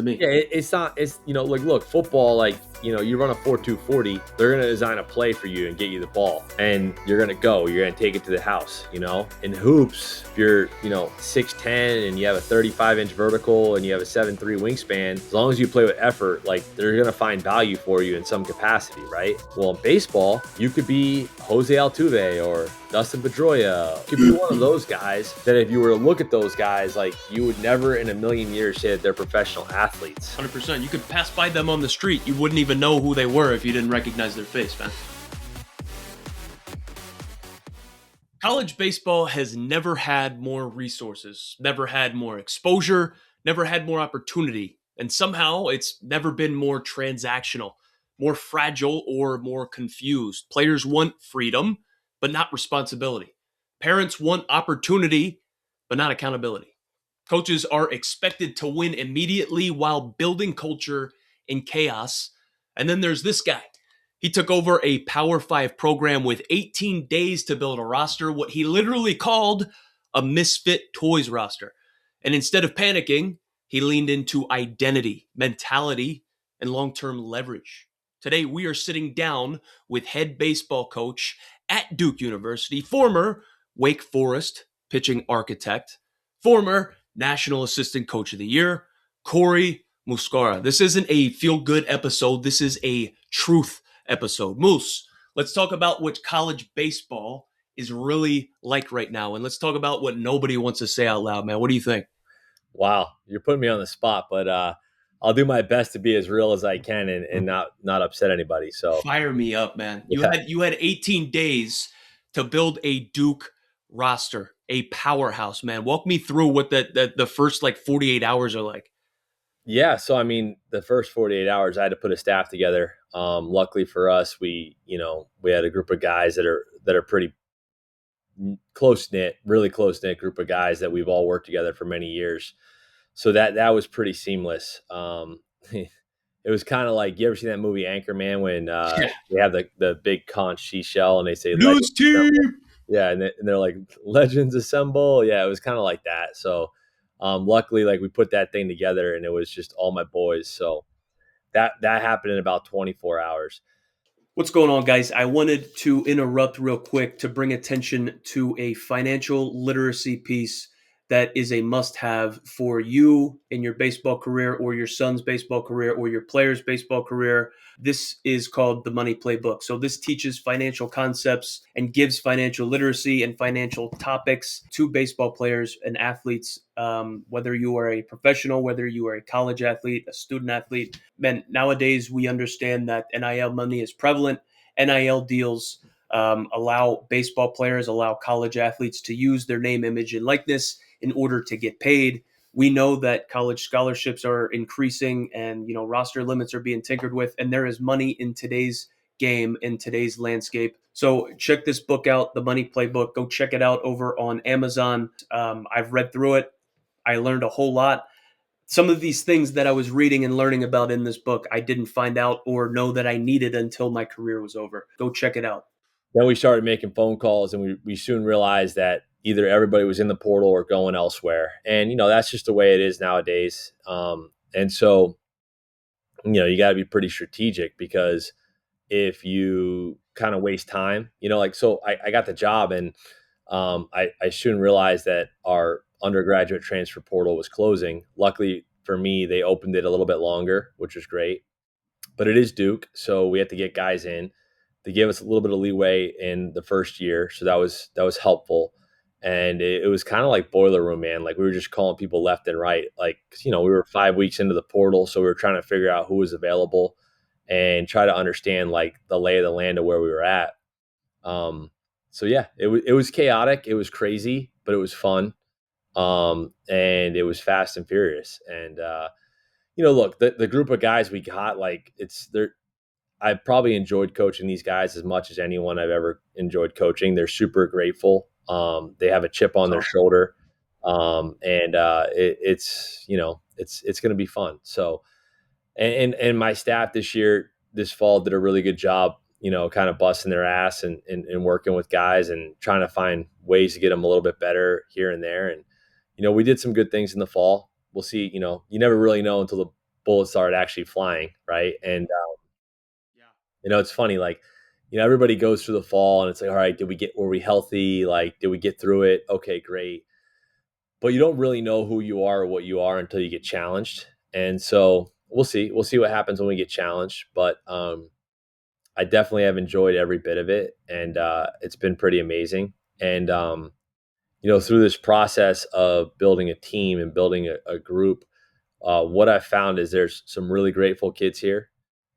to me. Yeah, it's not. It's like look, football. Like you run a 4.2 40. They're gonna design a play for you and get you the ball, and you're gonna go. You're gonna take it to the house. In hoops, if you're 6'10" and you have a 35-inch vertical and you have a 7'3" wingspan, as long as you play with effort, like they're gonna find value for you in some capacity, right? Well, in baseball, you could be Jose Altuve or Dustin Pedroia. You could be one of those guys that if you were to look at those guys, like you would never in a million years say that they're professional athletes. 100%. You could pass by them on the street. You wouldn't even know who they were if you didn't recognize their face, man. College baseball has never had more resources, never had more exposure, never had more opportunity. And somehow it's never been more transactional, more fragile, or more confused. Players want freedom, but not responsibility. Parents want opportunity, but not accountability. Coaches are expected to win immediately while building culture in chaos. And then there's this guy. He took over a Power 5 program with 18 days to build a roster, what he literally called a misfit toys roster. And instead of panicking, he leaned into identity, mentality, and long-term leverage. Today, we are sitting down with head baseball coach at Duke University, former Wake Forest pitching architect, former National Assistant Coach of the Year, Corey Muscara. This isn't a feel-good episode. This is a truth episode. Moose, let's talk about what college baseball is really like right now. And let's talk about what nobody wants to say out loud, man. What do you think? Wow, you're putting me on the spot, but I'll do my best to be as real as I can and not upset anybody. So Fire me up, man. yeah. You had 18 days to build a Duke roster, a powerhouse, man. Walk me through what the first like 48 hours are like. Yeah, so I mean, the first 48 hours, I had to put a staff together. Luckily for us, we had a group of guys that are pretty close knit, really close knit group of guys that we've all worked together for many years. So that was pretty seamless. It was kind of like, you ever seen that movie Anchorman when Yeah. they have the big conch seashell and they say News legends team. assemble. Yeah, and they're like legends assemble. Yeah, it was kind of like that. So luckily, like we put that thing together and it was just all my boys. So that happened in about 24 hours. What's going on, guys? I wanted to interrupt real quick to bring attention to a financial literacy piece that is a must have for you in your baseball career or your son's baseball career or your player's baseball career. This is called the Money Playbook. So, this teaches financial concepts and gives financial literacy and financial topics to baseball players and athletes, whether you are a professional, whether you are a college athlete, a student athlete. Man, nowadays we understand that NIL money is prevalent. NIL deals allow baseball players, allow college athletes to use their name, image, and likeness in order to get paid. We know that college scholarships are increasing and roster limits are being tinkered with, and there is money in today's game, in today's landscape. So check this book out, The Money Playbook. Go check it out over on Amazon. I've read through it. I learned a whole lot. Some of these things that I was reading and learning about in this book, I didn't find out or know that I needed until my career was over. Go check it out. Then we started making phone calls and we soon realized that either everybody was in the portal or going elsewhere. And, that's just the way it is nowadays. And so, you got to be pretty strategic because if you kind of waste time, so I got the job and I soon realized that our undergraduate transfer portal was closing. Luckily for me, they opened it a little bit longer, which was great. But it is Duke, so we had to get guys in. They gave us a little bit of leeway in the first year, so that was helpful. And it was kind of like boiler room, man. Like we were just calling people left and right. Like, 'cause, we were 5 weeks into the portal, so we were trying to figure out who was available and try to understand like the lay of the land of where we were at. So yeah, it was chaotic, it was crazy, but it was fun. And it was fast and furious. And look, the group of guys we got, like I probably enjoyed coaching these guys as much as anyone I've ever enjoyed coaching. They're super grateful. They have a chip on their shoulder. And it's going to be fun. So, and my staff this fall did a really good job, kind of busting their ass and working with guys and trying to find ways to get them a little bit better here and there. And, we did some good things in the fall. We'll see, you never really know until bullets started actually flying, right? And Yeah. it's funny, like, everybody goes through the fall and it's like, all right, were we healthy? Like, did we get through it? Okay, great. But you don't really know who you are or what you are until you get challenged. And so we'll see what happens when we get challenged. But I definitely have enjoyed every bit of it, and it's been pretty amazing. And through this process of building a team and building a group, what I've found is there's some really grateful kids here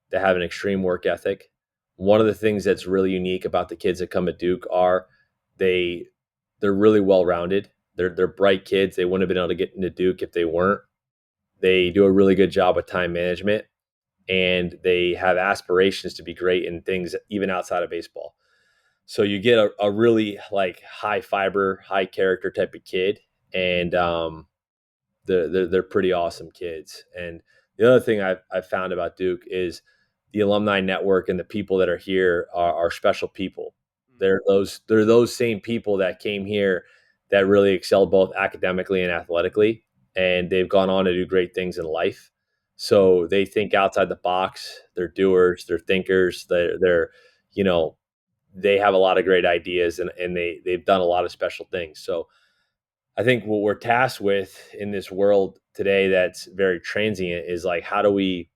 that have an extreme work ethic. One of the things that's really unique about the kids that come at Duke are they they're really well rounded. They're bright kids. They wouldn't have been able to get into Duke if they weren't. They do a really good job with time management, and they have aspirations to be great in things even outside of baseball. So you get a really like high fiber, high character type of kid, and they're pretty awesome kids. And the other thing I've found about Duke is the alumni network and the people that are here are special people. They're those same people that came here that really excelled both academically and athletically, and they've gone on to do great things in life. So they think outside the box. They're doers. They're thinkers. They're you know they have a lot of great ideas, and they've done a lot of special things. So I think what we're tasked with in this world today that's very transient is like how do we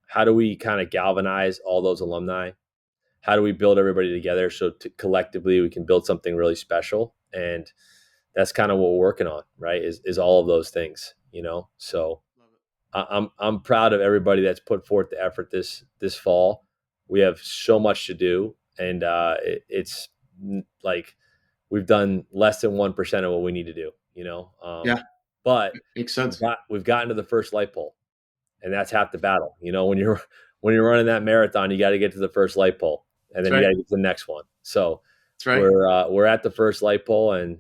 kind of galvanize all those alumni? How do we build everybody together so collectively we can build something really special? And that's kind of what we're working on, right? Is all of those things. So Love it. I'm proud of everybody that's put forth the effort this fall. We have so much to do, and it's like we've done less than 1% of what we need to do. Yeah, But makes we've sense. got we've gotten to the first light pole, and that's half the battle. When you're running that marathon, you got to get to the first light pole, and That's then you got right. to get to the next one. So That's right. we're at the first light pole, and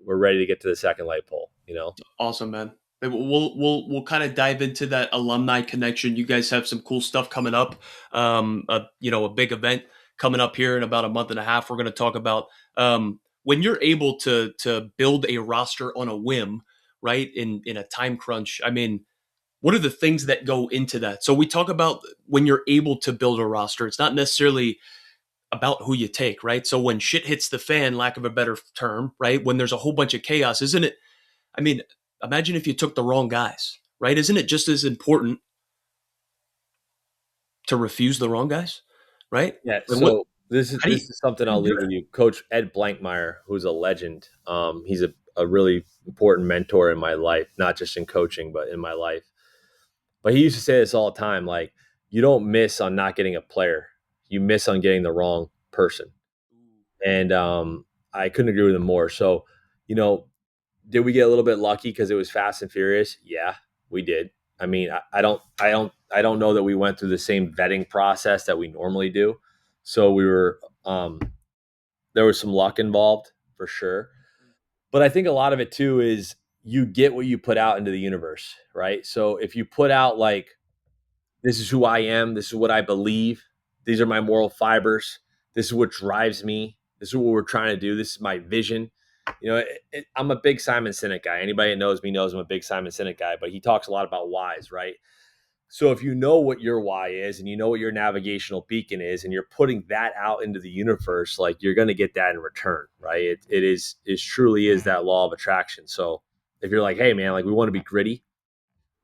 we're ready to get to the second light pole. Awesome, man. We'll kind of dive into that alumni connection. You guys have some cool stuff coming up. A big event coming up here in about a month and a half. We're going to talk about when you're able to build a roster on a whim, right? In a time crunch. I mean, what are the things that go into that? So we talk about when you're able to build a roster. It's not necessarily about who you take, right? So when shit hits the fan, lack of a better term, right? When there's a whole bunch of chaos, isn't it? I mean, imagine if you took the wrong guys, right? Isn't it just as important to refuse the wrong guys, right? Yeah. Like what? So this is How do you this is something how do I'll you do leave with you, Coach Ed Blankmeyer, who's a legend. He's a really important mentor in my life, not just in coaching, but in my life. But he used to say this all the time, like, you don't miss on not getting a player, you miss on getting the wrong person. And I couldn't agree with him more. So, you know, did we get a little bit lucky because it was fast and furious? Yeah, we did. I mean, I don't know that we went through the same vetting process that we normally do. So there was some luck involved for sure. But I think a lot of it too is you get what you put out into the universe, right? So if you put out like, this is who I am, this is what I believe, these are my moral fibers, this is what drives me, this is what we're trying to do, this is my vision. I'm a big Simon Sinek guy. Anybody that knows me knows I'm a big Simon Sinek guy, but he talks a lot about whys, right? So if you know what your why is and you know what your navigational beacon is and you're putting that out into the universe, like, you're going to get that in return, right? It truly is that law of attraction. So if you're like, hey man, like, we want to be gritty,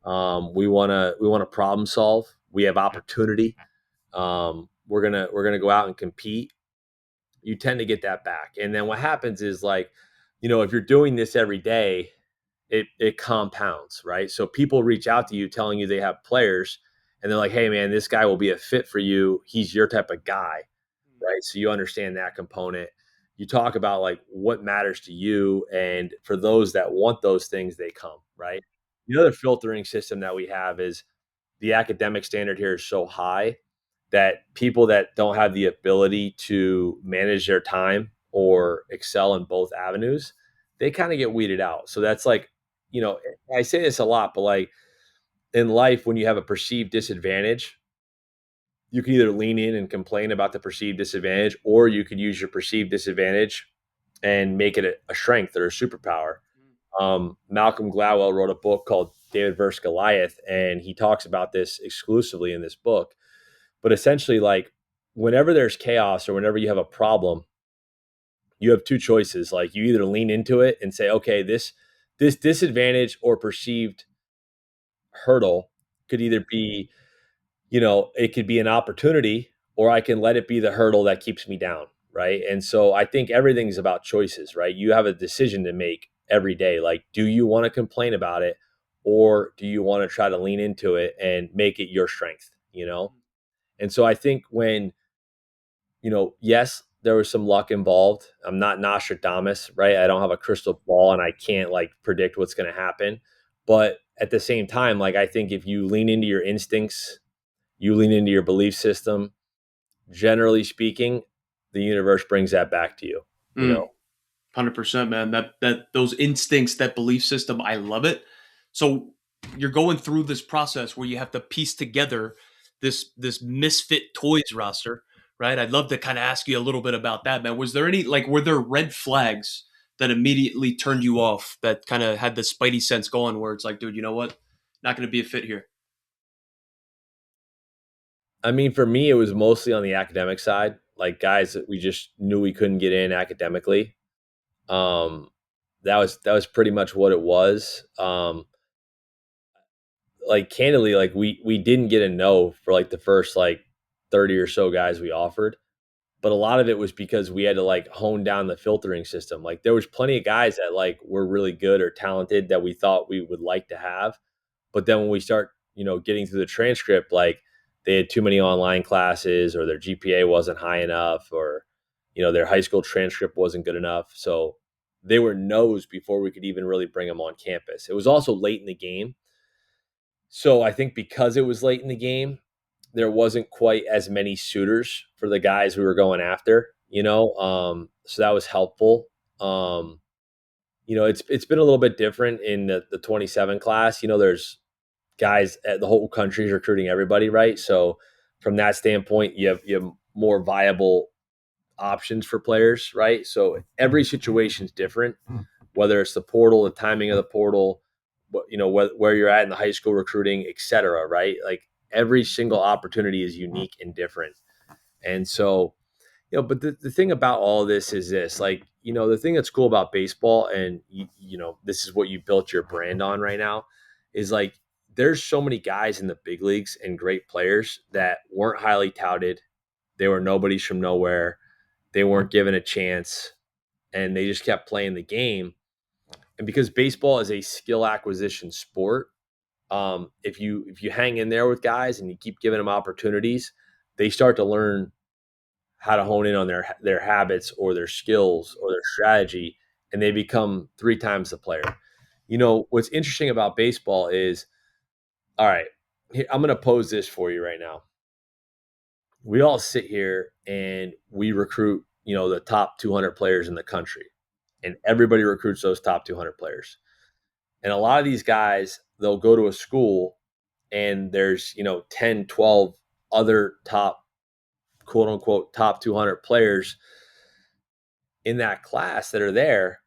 we want to problem solve, we have opportunity, we're gonna go out and compete, you tend to get that back. And then what happens is, like, if you're doing this every day, it compounds, right? So people reach out to you telling you they have players, and they're like, hey man, this guy will be a fit for you, he's your type of guy, right? So you understand that component. You talk about like what matters to you, and for those that want those things, they come, right? The other filtering system that we have is the academic standard here is so high that people that don't have the ability to manage their time or excel in both avenues, they kind of get weeded out. So that's like, I say this a lot, but like, in life, when you have a perceived disadvantage, you can either lean in and complain about the perceived disadvantage, or you could use your perceived disadvantage and make it a strength or a superpower. Malcolm Gladwell wrote a book called David versus Goliath, and he talks about this exclusively in this book. But essentially, like whenever there's chaos or whenever you have a problem, you have two choices. Like you either lean into it and say, okay, this disadvantage or perceived hurdle could either be, it could be an opportunity, or I can let it be the hurdle that keeps me down. Right. And so I think everything's about choices, right? You have a decision to make every day. Like, do you want to complain about it, or do you want to try to lean into it and make it your strength, And so I think when, yes, there was some luck involved. I'm not Nostradamus, right? I don't have a crystal ball and I can't like predict what's going to happen. But at the same time, like I think if you lean into your instincts, you lean into your belief system, generally speaking, the universe brings that back to you. 100%, man. That those instincts, that belief system, I love it. So you're going through this process where you have to piece together this misfit toys roster, right? I'd love to kind of ask you a little bit about that, man. Was there any like were there red flags that immediately turned you off, that kind of had the spidey sense going where it's like, dude, you know what? Not going to be a fit here. I mean, for me, it was mostly on the academic side, like guys that we just knew we couldn't get in academically. Um, that was pretty much what it was. Like candidly, like we didn't get a no for like the first like 30 or so guys we offered, but a lot of it was because we had to like hone down the filtering system. Like there was plenty of guys that like were really good or talented that we thought we would like to have, but then when we start, getting through the transcript, like they had too many online classes, or their GPA wasn't high enough, or their high school transcript wasn't good enough, so they were no's before we could even really bring them on campus. It was also late in the game. So I think because it was late in the game, there wasn't quite as many suitors for the guys we were going after, so that was helpful. Um, it's been a little bit different in the 27 class. There's guys at the whole country is recruiting everybody, right? So from that standpoint, you have more viable options for players, right? So every situation is different, whether it's the portal, the timing of the portal, where you're at in the high school recruiting, et cetera, right? Like every single opportunity is unique and different. And so, but the thing about all of this is this, like, the thing that's cool about baseball, and, this is what you built your brand on right now, is like, there's so many guys in the big leagues and great players that weren't highly touted. They were nobodies from nowhere. They weren't given a chance, and they just kept playing the game. And because baseball is a skill acquisition sport, if you hang in there with guys and you keep giving them opportunities, they start to learn how to hone in on their habits or their skills or their strategy, and they become three times the player. What's interesting about baseball is, all right, I'm going to pose this for you right now. We all sit here and we recruit, the top 200 players in the country, and everybody recruits those top 200 players. And a lot of these guys, they'll go to a school and there's, 10, 12 other top, quote unquote, top 200 players in that class that are there.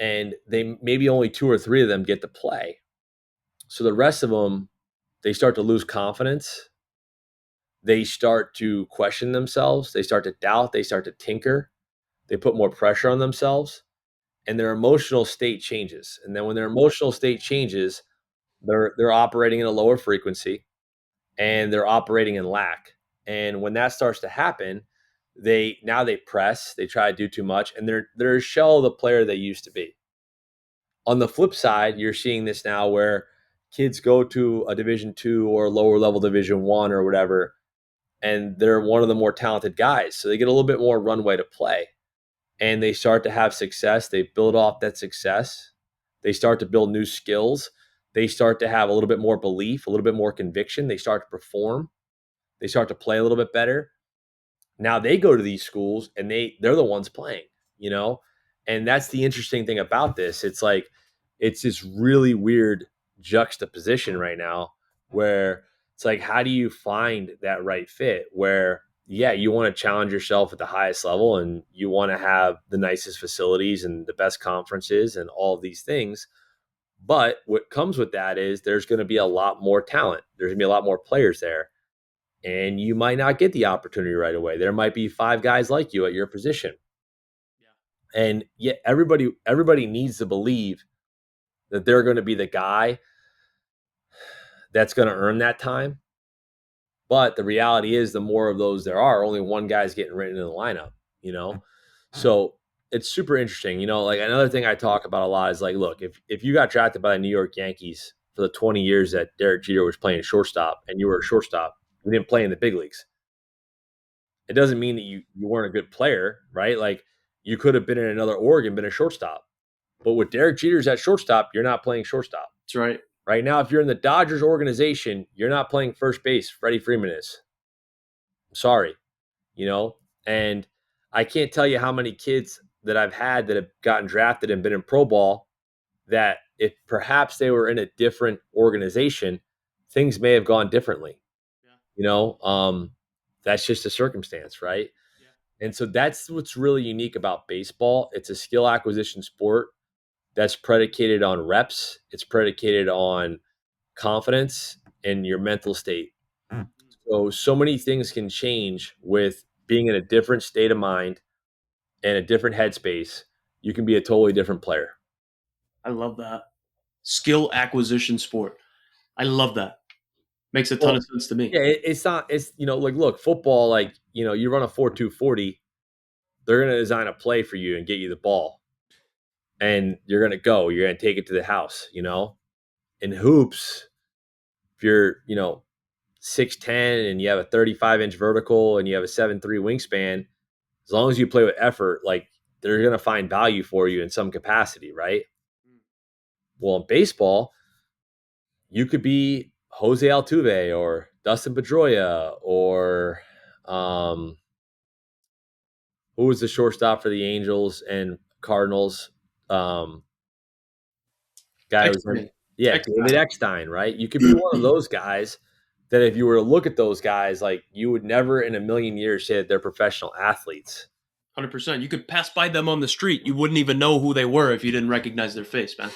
And they maybe only two or three of them get to play. So the rest of them, they start to lose confidence. They start to question themselves. They start to doubt. They start to tinker. They put more pressure on themselves, and their emotional state changes. And then when their emotional state changes, they're operating in a lower frequency, and they're operating in lack. And when that starts to happen, they press, they try to do too much, and they're a shell of the player they used to be. On the flip side, you're seeing this now where kids go to a Division 2 or lower level Division 1 or whatever, and they're one of the more talented guys. So they get a little bit more runway to play, and they start to have success. They build off that success. They start to build new skills. They start to have a little bit more belief, a little bit more conviction. They start to perform. They start to play a little bit better. Now they go to these schools and they're the ones playing, you know? And that's the interesting thing about this. It's like it's this really weird juxtaposition right now where it's like, how do you find that right fit where, yeah, you want to challenge yourself at the highest level and you want to have the nicest facilities and the best conferences and all of these things, But what comes with that is there's going to be a lot more talent. There's going to be a lot more players there. And you might not get the opportunity right away. There might be five guys like you at your position. And yet everybody needs to believe that they're going to be the guy that's going to earn that time. But the reality is, the more of those there are, only one guy's getting written in the lineup, you know? So it's super interesting. Like another thing I talk about a lot is like, look, if you got drafted by the New York Yankees for the 20 years that Derek Jeter was playing shortstop and you were a shortstop, you didn't play in the big leagues. It doesn't mean that you weren't a good player, right? Like you could have been in another org and been a shortstop. But with Derek Jeter's at shortstop, you're not playing shortstop. That's right. Right now, if you're in the Dodgers organization, you're not playing first base. Freddie Freeman is. Sorry, and I can't tell you how many kids that I've had that have gotten drafted and been in pro ball that if perhaps they were in a different organization, things may have gone differently. Yeah. That's just a circumstance, right? And so that's what's really unique about baseball. It's a skill acquisition sport that's predicated on reps. It's predicated on confidence and your mental state. So many things can change with being in a different state of mind and a different headspace. You can be a totally different player. I love that. Skill acquisition sport. I love that. Makes a ton Well, of sense to me. yeah, it's not, it's, like, look, football, like, you run a 4.240, they're going to design a play for you and get you the ball. And you're going to take it to the house, In hoops, if you're, 6'10" and you have a 35-inch vertical and you have a 7'3" wingspan, as long as you play with effort, like they're going to find value for you in some capacity, right? Well, in baseball, you could be Jose Altuve or Dustin Pedroia or who was the shortstop for the Angels and Cardinals? Um, guy was Excellent. yeah, Excellent. David Eckstein, right? You could be one of those guys that if you were to look at those guys, like you would never in a million years say that they're professional athletes. 100%. You could pass by them on the street. You wouldn't even know who they were if you didn't recognize their face, man.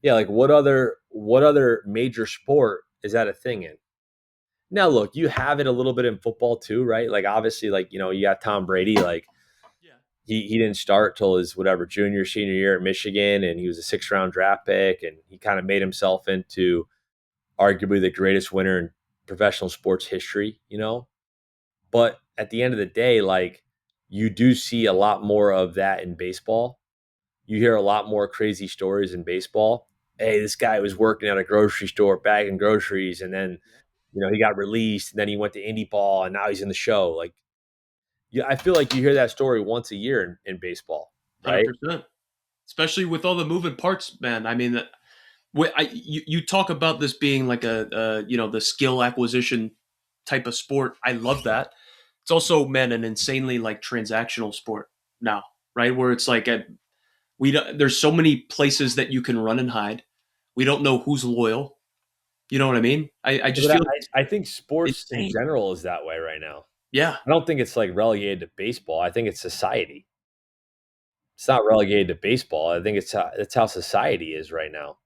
Yeah, like what other major sport is that a thing in? Now, look, you have it a little bit in football too, right? Like obviously, like you got Tom Brady. Like Yeah. he didn't start till his whatever junior senior year at Michigan, and he was a 6th round draft pick, and he kind of made himself into arguably the greatest winner in professional sports history. But at the end of the day, like you do see a lot more of that in baseball. You hear a lot more crazy stories in baseball. Hey, this guy was working at a grocery store bagging groceries, and then he got released, and then he went to indie ball, and now he's in the show. Like, yeah, I feel like you hear that story once a year in baseball, right? 100%. Especially with all the moving parts, man. I mean, you talk about this being like the skill acquisition type of sport. I love that. It's also, man, an insanely like transactional sport now, right? Where it's like there's so many places that you can run and hide. We don't know who's loyal. You know what I mean? I Yeah, just but feel I think sports in insane. general is that way right now. Yeah, I don't think it's like relegated to baseball. I think it's society. It's not relegated to baseball. I think it's how society is right now.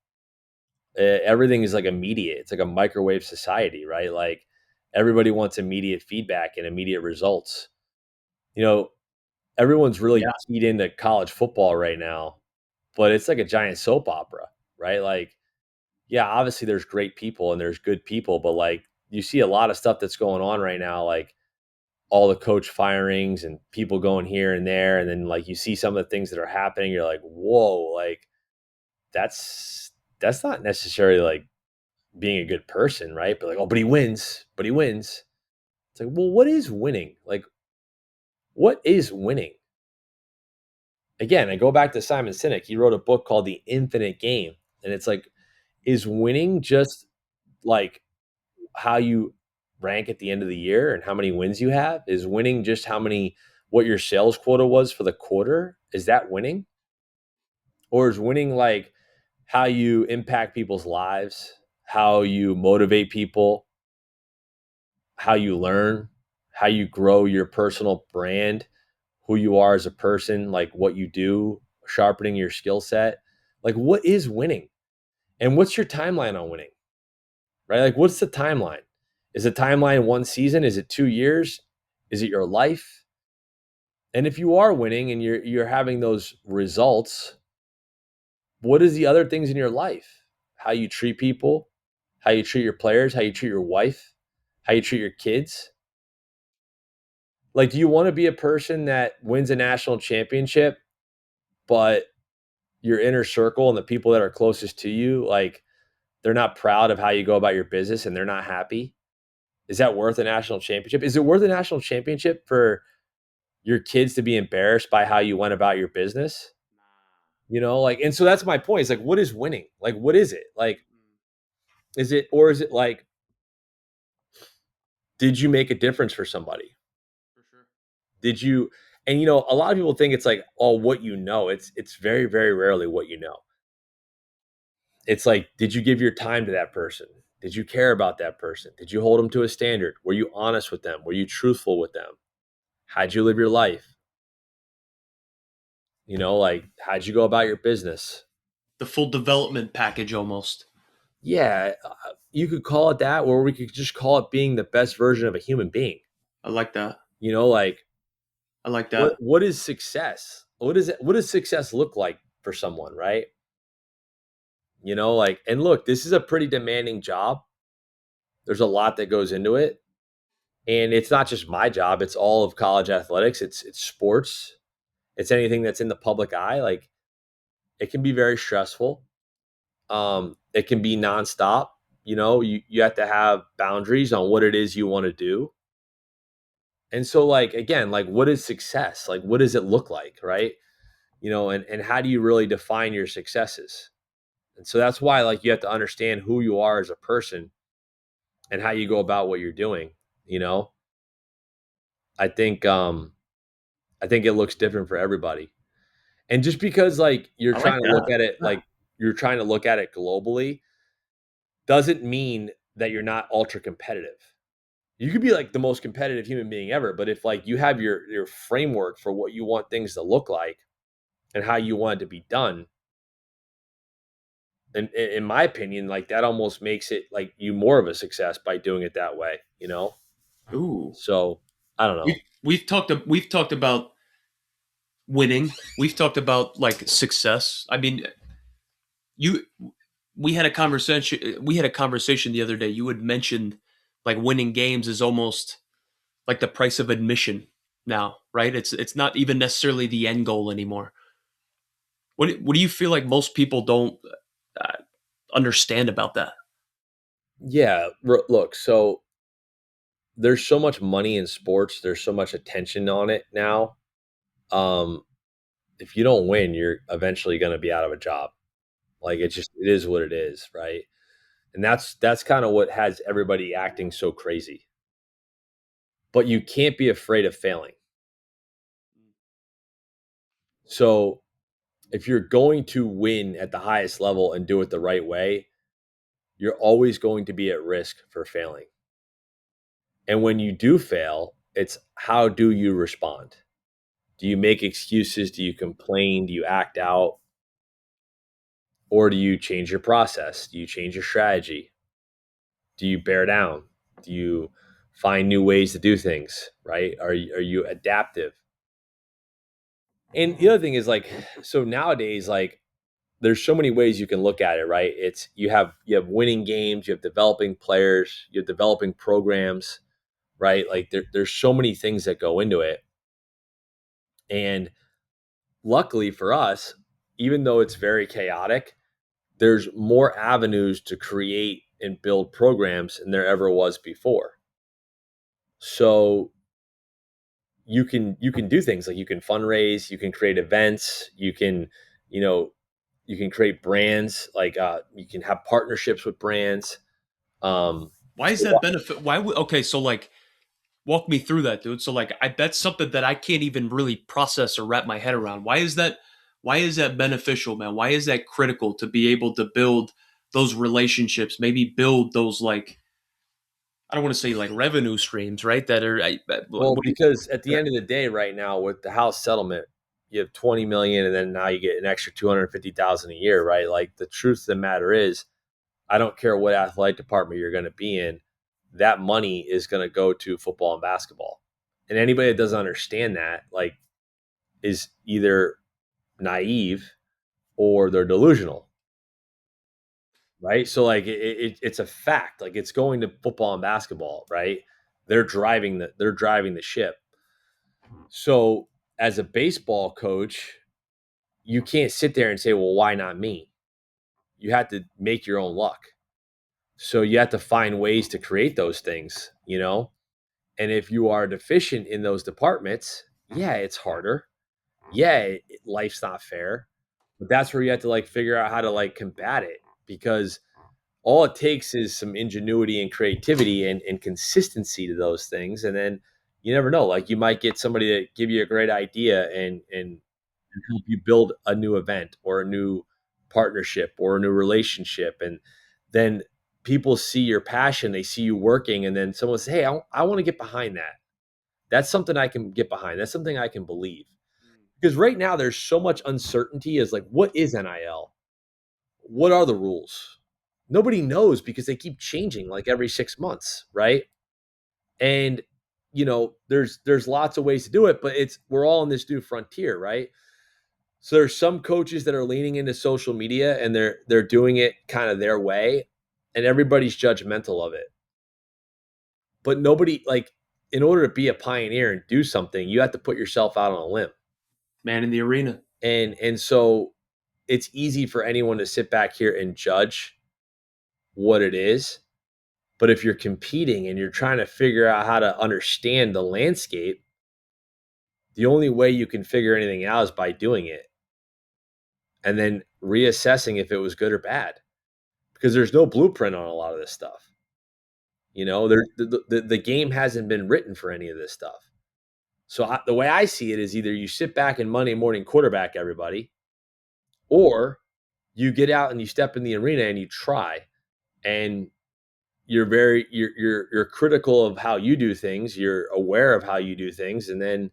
Everything is like immediate. It's like a microwave society, right? Like everybody wants immediate feedback and immediate results. You know, everyone's really yeah, keyed into college football right now, but it's like a giant soap opera, right? Like, yeah, obviously there's great people and there's good people, but like you see a lot of stuff that's going on right now, like all the coach firings and people going here and there, and then like you see some of the things that are happening, you're like, whoa, like that's not necessarily like being a good person, right? But like, oh, but he wins, but he wins. It's like, well, what is winning? Like, what is winning? Again, I go back to Simon Sinek. He wrote a book called The Infinite Game. And it's like, is winning just like how you rank at the end of the year and how many wins you have? Is winning just what your sales quota was for the quarter? Is that winning? Or is winning like how you impact people's lives, how you motivate people, how you learn, how you grow your personal brand, who you are as a person, like what you do, sharpening your skill set? Like, what is winning? And what's your timeline on winning, right? Like, what's the timeline? Is the timeline 1 season? Is it 2 years? Is it your life? And if you are winning and you're having those results, what is the other things in your life? How you treat people, how you treat your players, how you treat your wife, how you treat your kids. Like, do you want to be a person that wins a national championship, but your inner circle and the people that are closest to you, like, they're not proud of how you go about your business and they're not happy? Is that worth a national championship? Is it worth a national championship for your kids to be embarrassed by how you went about your business? Like, and so that's my point. It's like, what is winning? Like, what is it? Like, is it like, did you make a difference for somebody? For sure. Did you, and a lot of people think it's like, oh, what it's very, very rarely what you know. It's like, did you give your time to that person? Did you care about that person? Did you hold them to a standard? Were you honest with them? Were you truthful with them? How'd you live your life? Like, how'd you go about your business? The full development package almost. Yeah, you could call it that, or we could just call it being the best version of a human being. I like that. Like, I like that. what is success? What does success look like for someone, right? Like, and look, this is a pretty demanding job. There's a lot that goes into it. And it's not just my job, it's all of college athletics. It's sports. It's anything that's in the public eye. Like, it can be very stressful. It can be nonstop. You have to have boundaries on what it is you want to do. And so, like, again, like, what is success? Like, what does it look like, right? And how do you really define your successes? And so that's why, like, you have to understand who you are as a person and how you go about what you're doing. You know, I think I think it looks different for everybody. And just because, like, I like that. Yeah. you're trying to look at it globally doesn't mean that you're not ultra competitive. You could be like the most competitive human being ever, but if, like, you have your framework for what you want things to look like and how you want it to be done, and in my opinion, like, that almost makes it like you more of a success by doing it that way. Ooh. So I don't know. We've talked about winning. We've talked about like success. I mean, you we had a conversation the other day. You had mentioned like winning games is almost like the price of admission now, right? It's not even necessarily the end goal anymore. What do you feel like most people don't uh, understand about that? Yeah, look, so there's so much money in sports, there's so much attention on it now. um if you don't win, you're eventually going to be out of a job. Like, it is what it is, right? And that's kind of what has everybody acting so crazy. But you can't be afraid of failing. So if you're going to win at the highest level and do it the right way, you're always going to be at risk for failing. And when you do fail, it's, how do you respond? Do you make excuses? Do you complain? Do you act out? Or do you change your process? Do you change your strategy? Do you bear down? Do you find new ways to do things, right? Are you adaptive? And the other thing is, like, so nowadays, like, there's so many ways you can look at it, right? It's, you have winning games, you have developing players, you have developing programs, right? Like, there's so many things that go into it. And luckily for us, even though it's very chaotic, there's more avenues to create and build programs than there ever was before. So you can do things like, you can fundraise, you can create events, you know you can create brands, like, you can have partnerships with brands. Why is that benefit? Why would okay? So like, walk me through that, dude. So like, that's something that I can't even really process or wrap my head around. Why is that? Why is that beneficial, man? Why is that critical to be able to build those relationships? Maybe build those like, I don't want to say like revenue streams, right? That are Well, what do because at the end of the day, right now, with the house settlement, you have 20 million, and then now you get an extra 250,000 a year, right? Like, the truth of the matter is, I don't care what athletic department you're going to be in, that money is going to go to football and basketball. And anybody that doesn't understand that, like, is either naive or they're delusional, right? So like it's a fact. Like it's going to football and basketball, right? They're driving the ship. So as a baseball coach, you can't sit there and say, well, why not me? You have to make your own luck. So you have to find ways to create those things, you know? And if you are deficient in those departments, yeah, it's harder. Yeah, life's not fair. But that's where you have to like figure out how to like combat it, because all it takes is some ingenuity and creativity and consistency to those things. And then you never know. Like you might get somebody to give you a great idea and help you build a new event or a new partnership or a new relationship. And then people see your passion, they see you working, and then someone says, hey, I want to get behind that. That's something I can get behind. That's something I can believe. Because right now there's so much uncertainty as like, what is NIL? What are the rules? Nobody knows because they keep changing like every 6 months, right? And there's lots of ways to do it, but we're all in this new frontier, right? So there's some coaches that are leaning into social media and they're doing it kind of their way, and everybody's judgmental of it. But nobody, like, in order to be a pioneer and do something, you have to put yourself out on a limb. Man in the arena. And so it's easy for anyone to sit back here and judge what it is. But if you're competing and you're trying to figure out how to understand the landscape, the only way you can figure anything out is by doing it and then reassessing if it was good or bad, because there's no blueprint on a lot of this stuff. The game hasn't been written for any of this stuff. So the way I see it is either you sit back and Monday morning quarterback everybody, or you get out and you step in the arena and you try, and you're critical of how you do things, you're aware of how you do things, and then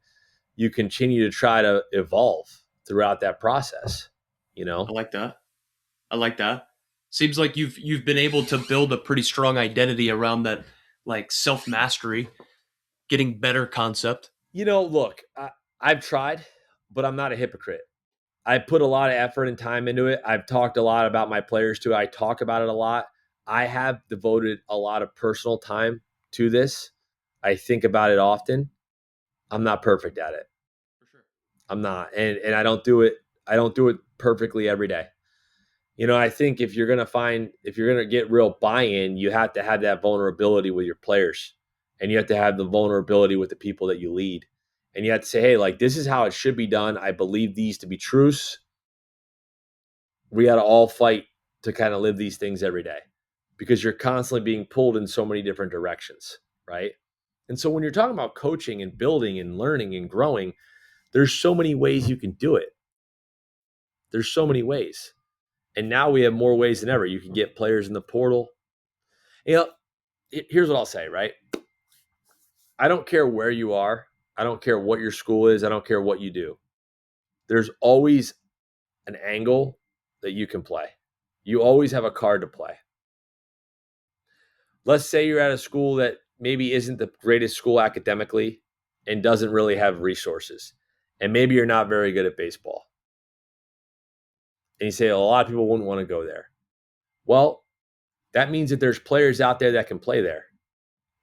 you continue to try to evolve throughout that process, you I know? like that. I like that. Seems like you've been able to build a pretty strong identity around that, like self mastery, getting better concept. Look, I've tried, but I'm not a hypocrite. I put a lot of effort and time into it. I've talked a lot about my players too. I talk about it a lot. I have devoted a lot of personal time to this. I think about it often. I'm not perfect at it. For sure. I'm not. And I don't do it perfectly every day. I think if you're gonna get real buy-in, you have to have that vulnerability with your players, and you have to have the vulnerability with the people that you lead, and you have to say, hey, like, this is how it should be done. I believe these to be truths. We got to all fight to kind of live these things every day, because you're constantly being pulled in so many different directions, right? And so when you're talking about coaching and building and learning and growing, there's so many ways you can do it. There's so many ways. And now we have more ways than ever. You can get players in the portal. You know, Here's what I'll say, right? I don't care where you are. I don't care what your school is. I don't care what you do. There's always an angle that you can play. You always have a card to play. Let's say you're at a school that maybe isn't the greatest school academically and doesn't really have resources. And maybe you're not very good at baseball. And you say, a lot of people wouldn't want to go there. Well, that means that there's players out there that can play there.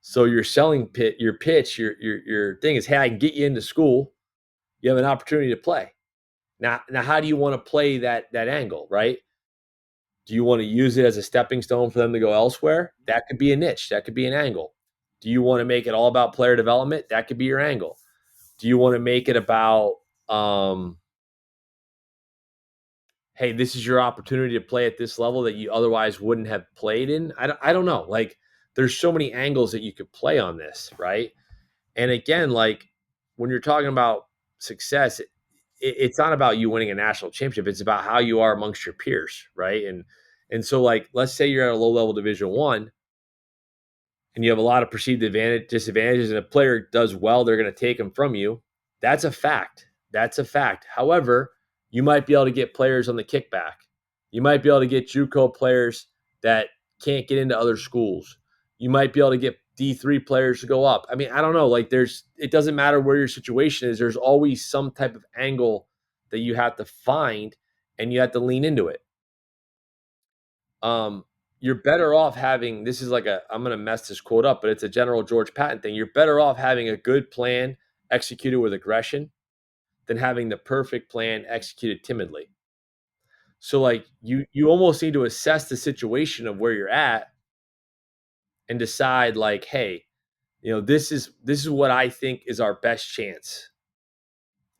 So your pitch, your thing is, hey, I can get you into school. You have an opportunity to play. Now, how do you want to play that angle, right? Do you want to use it as a stepping stone for them to go elsewhere? That could be a niche. That could be an angle. Do you want to make it all about player development? That could be your angle. Do you want to make it about, hey, this is your opportunity to play at this level that you otherwise wouldn't have played in? I don't know. Like, there's so many angles that you could play on this, right? And again, like, when you're talking about success, it's not about you winning a national championship. It's about how you are amongst your peers, right? And so, like, let's say you're at a low level Division 1, and you have a lot of perceived disadvantages, and a player does well, they're going to take them from you. That's a fact. That's a fact. However, you might be able to get players on the kickback. You might be able to get JUCO players that can't get into other schools. You might be able to get D3 players to go up. I mean, I don't know. Like, it doesn't matter where your situation is. There's always some type of angle that you have to find, and you have to lean into it. Um, you're better off having, this is like I'm going to mess this quote up, but it's a General George Patton thing. You're better off having a good plan executed with aggression than having the perfect plan executed timidly. So like you almost need to assess the situation of where you're at and decide like, hey, this is what I think is our best chance.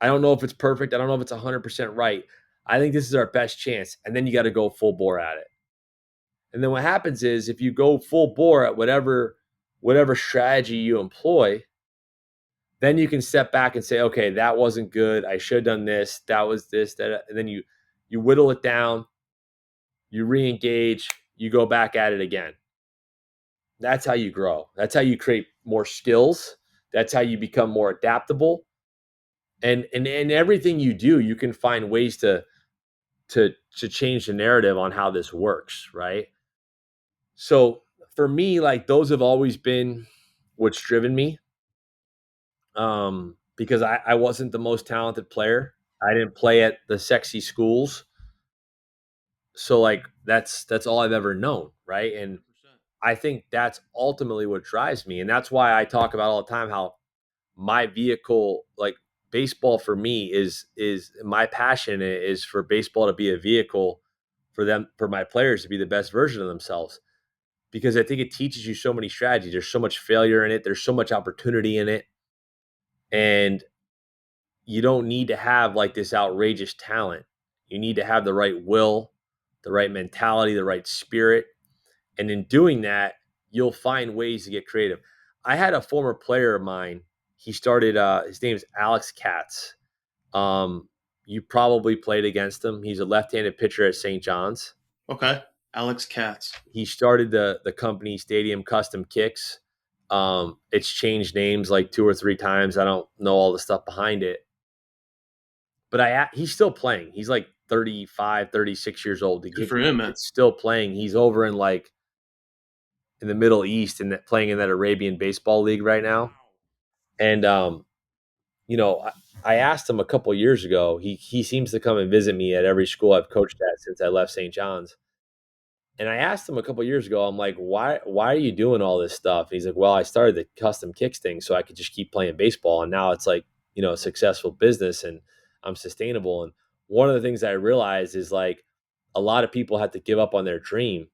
I don't know if it's perfect. I don't know if it's 100% right. I think this is our best chance. And then you got to go full bore at it. And then what happens is if you go full bore at whatever strategy you employ, then you can step back and say, okay, that wasn't good. I should have done this. That was this, that, and then you whittle it down, you re-engage, you go back at it again. That's how you grow. That's how you create more skills. That's how you become more adaptable. And everything you do, you can find ways to change the narrative on how this works, right? So for me, like those have always been what's driven me. Because I wasn't the most talented player. I didn't play at the sexy schools. So like that's all I've ever known, right? And 100%. I think that's ultimately what drives me. And that's why I talk about all the time how my vehicle, like baseball for me is my passion is for baseball to be a vehicle for my players to be the best version of themselves. Because I think it teaches you so many strategies. There's so much failure in it. There's so much opportunity in it. And you don't need to have like this outrageous talent. You need to have the right will, the right mentality, the right spirit. And in doing that, you'll find ways to get creative. I had a former player of mine. He started, his name is Alex Katz. Um, you probably played against him. He's a left handed pitcher at St. John's. Okay. Alex Katz. He started the company Stadium Custom Kicks. It's changed names like 2 or 3 times. I don't know all the stuff behind it, but he's still playing. He's like 35, 36 years old. The Good kid for him, man. it's still playing. He's over in like in the Middle East and playing in that Arabian baseball league right now. And you know, I asked him a couple of years ago. He seems to come and visit me at every school I've coached at since I left St. John's. And I asked him a couple of years ago, I'm like, why are you doing all this stuff? He's like, well, I started the custom kicks thing so I could just keep playing baseball. And now it's like, a successful business and I'm sustainable. And one of the things I realized is like a lot of people have to give up on their dream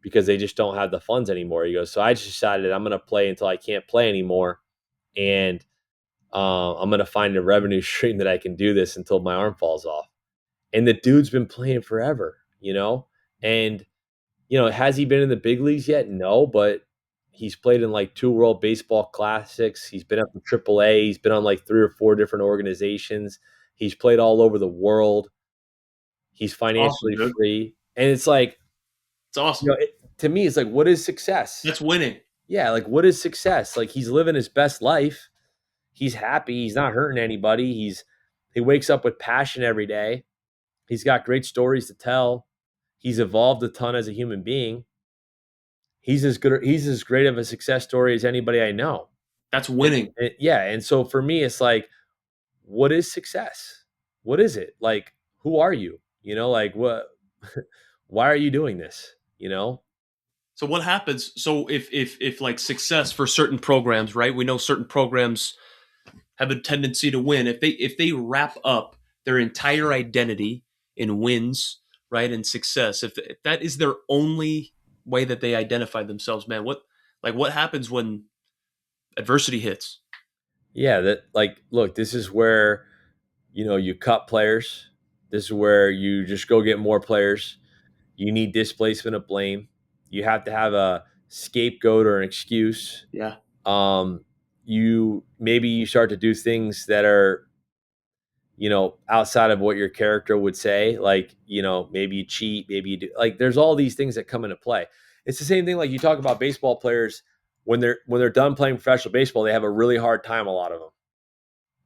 because they just don't have the funds anymore. He goes, so I just decided I'm going to play until I can't play anymore. And I'm going to find a revenue stream that I can do this until my arm falls off. And the dude's been playing forever, and has he been in the big leagues yet? No, but he's played in like 2 World Baseball Classics. He's been up to AAA. He's been on like 3 or 4 different organizations. He's played all over the world. He's It's awesome, financially dude. free. And it's like, It's awesome. to me, it's like, what is success? That's winning. Yeah, like what is success? Like he's living his best life. He's happy. He's not hurting anybody. He wakes up with passion every day. He's got great stories to tell. He's evolved a ton as a human being. He's as good. He's as great of a success story as anybody I know. That's And, winning. yeah, and so for me, it's like, what is success? What is it? Like, who are you? Like what? Why are you doing this? So what happens? So if like success for certain programs, right? We know certain programs have a tendency to win. If they wrap up their entire identity in wins, right, and success, if that is their only way that they identify themselves, man, what happens when adversity hits? Yeah, that like, look, this is where you cut players. This is where you just go get more players. You need displacement of blame. You have to have a scapegoat or an excuse. Yeah. um you start to do things that are outside of what your character would say, like maybe you cheat, maybe you do, like there's all these things that come into play. It's the same thing like you talk about baseball players when they're done playing professional baseball, they have a really hard time, a lot of them,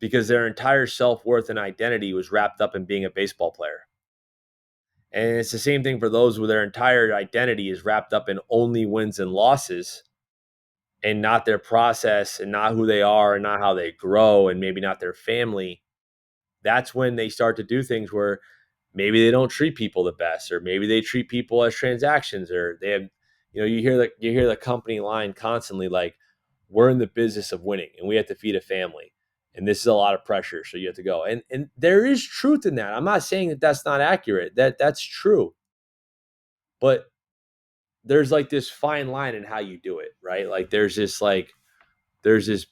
because their entire self-worth and identity was wrapped up in being a baseball player. And it's the same thing for those where their entire identity is wrapped up in only wins and losses and not their process and not who they are and not how they grow and maybe not their family. That's when they start to do things where maybe they don't treat people the best, or maybe they treat people as transactions, or they have, you hear the company line constantly like, we're in the business of winning and we have to feed a family. And this is a lot of pressure. So you have to go. And there is truth in that. I'm not saying that that's not accurate. That's true. But there's like this fine line in how you do it, right? Like there's this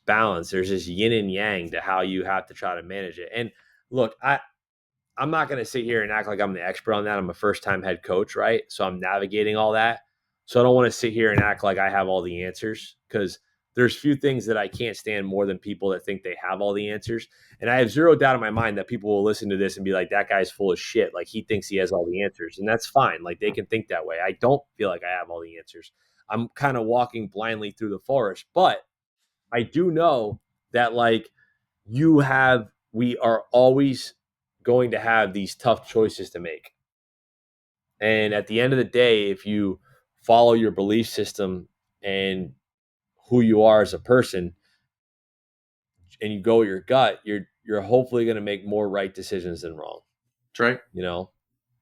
balance, there's this yin and yang to how you have to try to manage it. And look, I'm not going to sit here and act like I'm the expert on that. I'm a first time head coach, right? So I'm navigating all that. So I don't want to sit here and act like I have all the answers, because there's few things that I can't stand more than people that think they have all the answers. And I have zero doubt in my mind that people will listen to this and be like, that guy's full of shit. Like he thinks he has all the answers. And that's fine. Like they can think that way. I don't feel like I have all the answers. I'm kind of walking blindly through the forest, but I do know that like we are always going to have these tough choices to make. And at the end of the day, if you follow your belief system and who you are as a person and you go with your gut, you're hopefully going to make more right decisions than wrong, That's right. you know?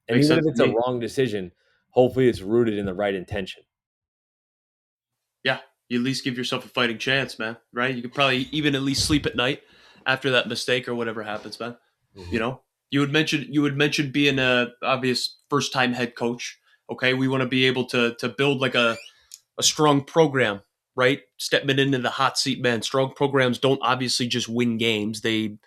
And Makes even if sense to it's a me. wrong decision, hopefully it's rooted in the right intention. Yeah, you at least give yourself a fighting chance, man. Right? You could probably even at least sleep at night after that mistake or whatever happens, man. You Mhm. know, you would mention being a obvious first time head coach. Okay, we want to be able to build like a strong program, right? Stepping into the hot seat, man. Strong programs don't obviously just win games. They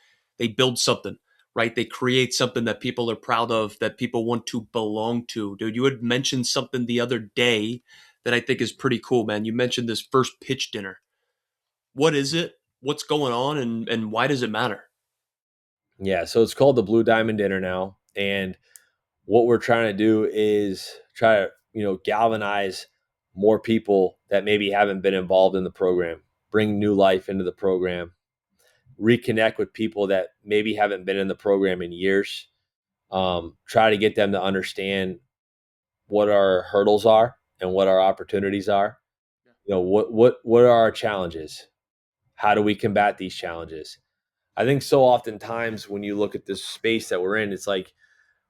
build something, right? They create something that people are proud of, that people want to belong to. Dude, you had mentioned something the other day that I think is pretty cool, man. You mentioned this first pitch dinner. What is it? What's going on, and why does it matter? Yeah, so it's called the Blue Diamond Dinner now. And what we're trying to do is try to, galvanize more people that maybe haven't been involved in the program, bring new life into the program, reconnect with people that maybe haven't been in the program in years, try to get them to understand what our hurdles are and what our opportunities are. What are our challenges? How do we combat these challenges? I think so oftentimes when you look at this space that we're in, it's like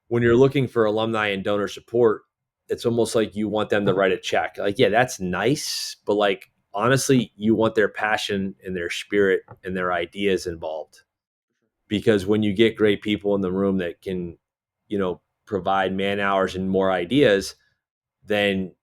when you're looking for alumni and donor support, it's almost like you want them to write a check. Like, yeah, that's nice, but like honestly, you want their passion and their spirit and their ideas involved. Because when you get great people in the room that can, provide man hours and more ideas, then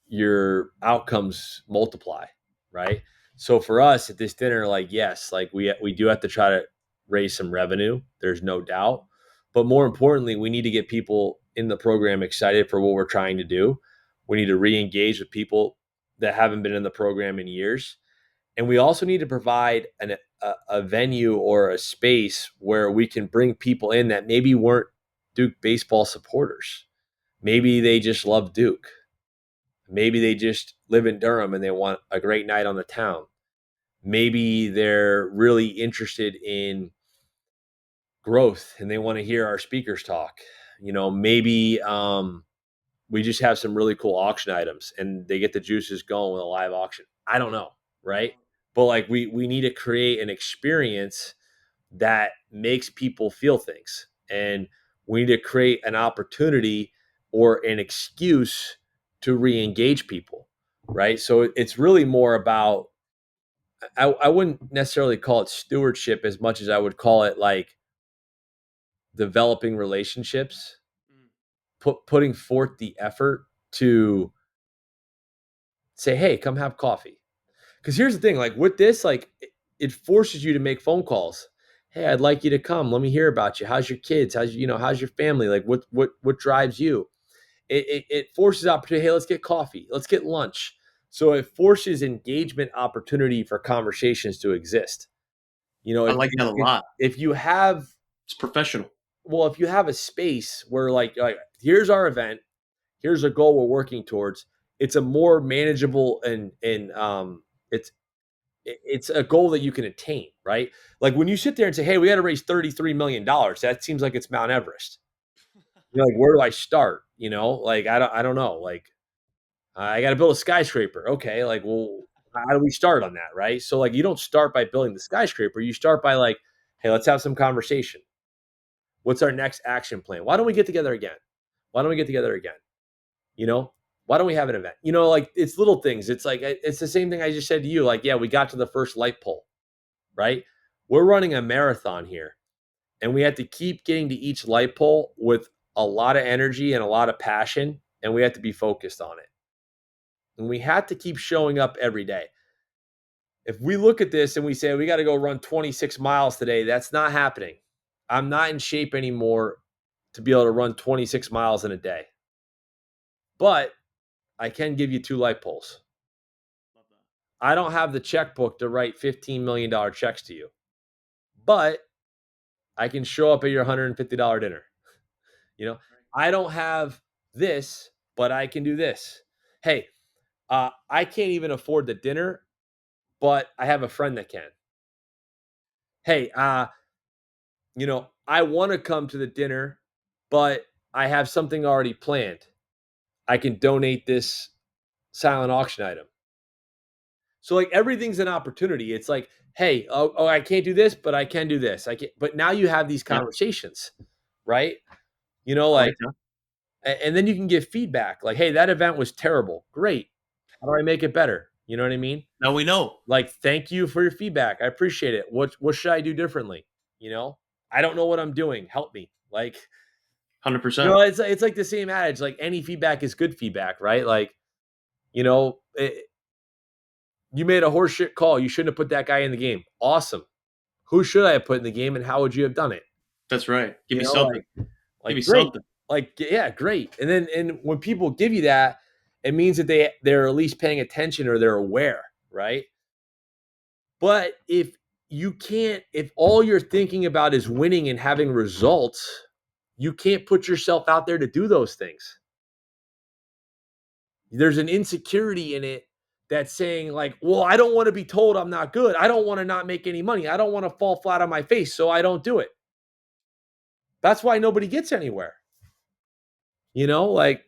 your outcomes multiply, right? So for us at this dinner, like yes, like we do have to try to raise some revenue. There's no doubt, but more importantly, we need to get people in the program excited for what we're trying to do. We need to re-engage with people that haven't been in the program in years, and we also need to provide a venue or a space where we can bring people in that maybe weren't Duke baseball supporters. Maybe they just love Duke. Maybe they just live in Durham and they want a great night on the town. Maybe they're really interested in growth and they want to hear our speakers talk. Maybe we just have some really cool auction items and they get the juices going with a live auction. I don't know, right? But like we need to create an experience that makes people feel things. And we need to create an opportunity or an excuse to re-engage people, right? So it's really more about, I wouldn't necessarily call it stewardship as much as I would call it like developing relationships, putting forth the effort to say, hey, come have coffee. Because here's the thing, like with this, like it forces you to make phone calls. Hey, I'd like you to come. Let me hear about you. How's your kids? How's your family? Like what drives you? It forces opportunity. Hey, let's get coffee. Let's get lunch. So it forces engagement opportunity for conversations to exist. I If like that a lot. if you have It's professional. if you have a space where like here's our event, here's a goal we're working towards. It's a more manageable and it's it's a goal that you can attain, right? Like when you sit there and say, "Hey, we got to raise $33 million," that seems like it's Mount Everest. Like, where do I start? Like, I don't know. Like, I got to build a skyscraper. Okay. Like, well, how do we start on that? Right. So, like, you don't start by building the skyscraper. You start by, like, hey, let's have some conversation. What's our next action plan? Why don't we get together again? Why don't we get together again? You know, why don't we have an event? Like, it's little things. It's like, it's the same thing I just said to you. Like, yeah, we got to the first light pole, right? We're running a marathon here, and we have to keep getting to each light pole with a lot of energy and a lot of passion, and we have to be focused on it. And we have to keep showing up every day. If we look at this and we say we got to go run 26 miles today, that's not happening. I'm not in shape anymore to be able to run 26 miles in a day. But I can give you 2 light poles. I don't have the checkbook to write $15 million checks to you, but I can show up at your $150 dinner. You know, I don't have this, but I can do this. Hey, I can't even afford the dinner, but I have a friend that can. Hey, I want to come to the dinner, but I have something already planned. I can donate this silent auction item. So, like, everything's an opportunity. It's like, hey, oh, I can't do this, but I can do this. I can But now you have these Yeah, conversations, right? I Like, like that. and then you can give feedback. Like, hey, that event was terrible. Great. How do I make it better? You know what I mean? Now we know. Like, thank you for your feedback. I appreciate it. What should I do differently? You know, I don't know what I'm doing. Help me. Like, 100%. it's like the same adage. Like, any feedback is good feedback, right? Like, you made a horseshit call. You shouldn't have put that guy in the game. Awesome. Who should I have put in the game, and how would you have done it? That's right. Give You me know, something. Give me great. something. Like, yeah, great. And when people give you that, it means that they're at least paying attention or they're aware, right? But if all you're thinking about is winning and having results, you can't put yourself out there to do those things. There's an insecurity in it that's saying, like, well, I don't want to be told I'm not good. I don't want to not make any money. I don't want to fall flat on my face, so I don't do it. That's why nobody gets anywhere. Like,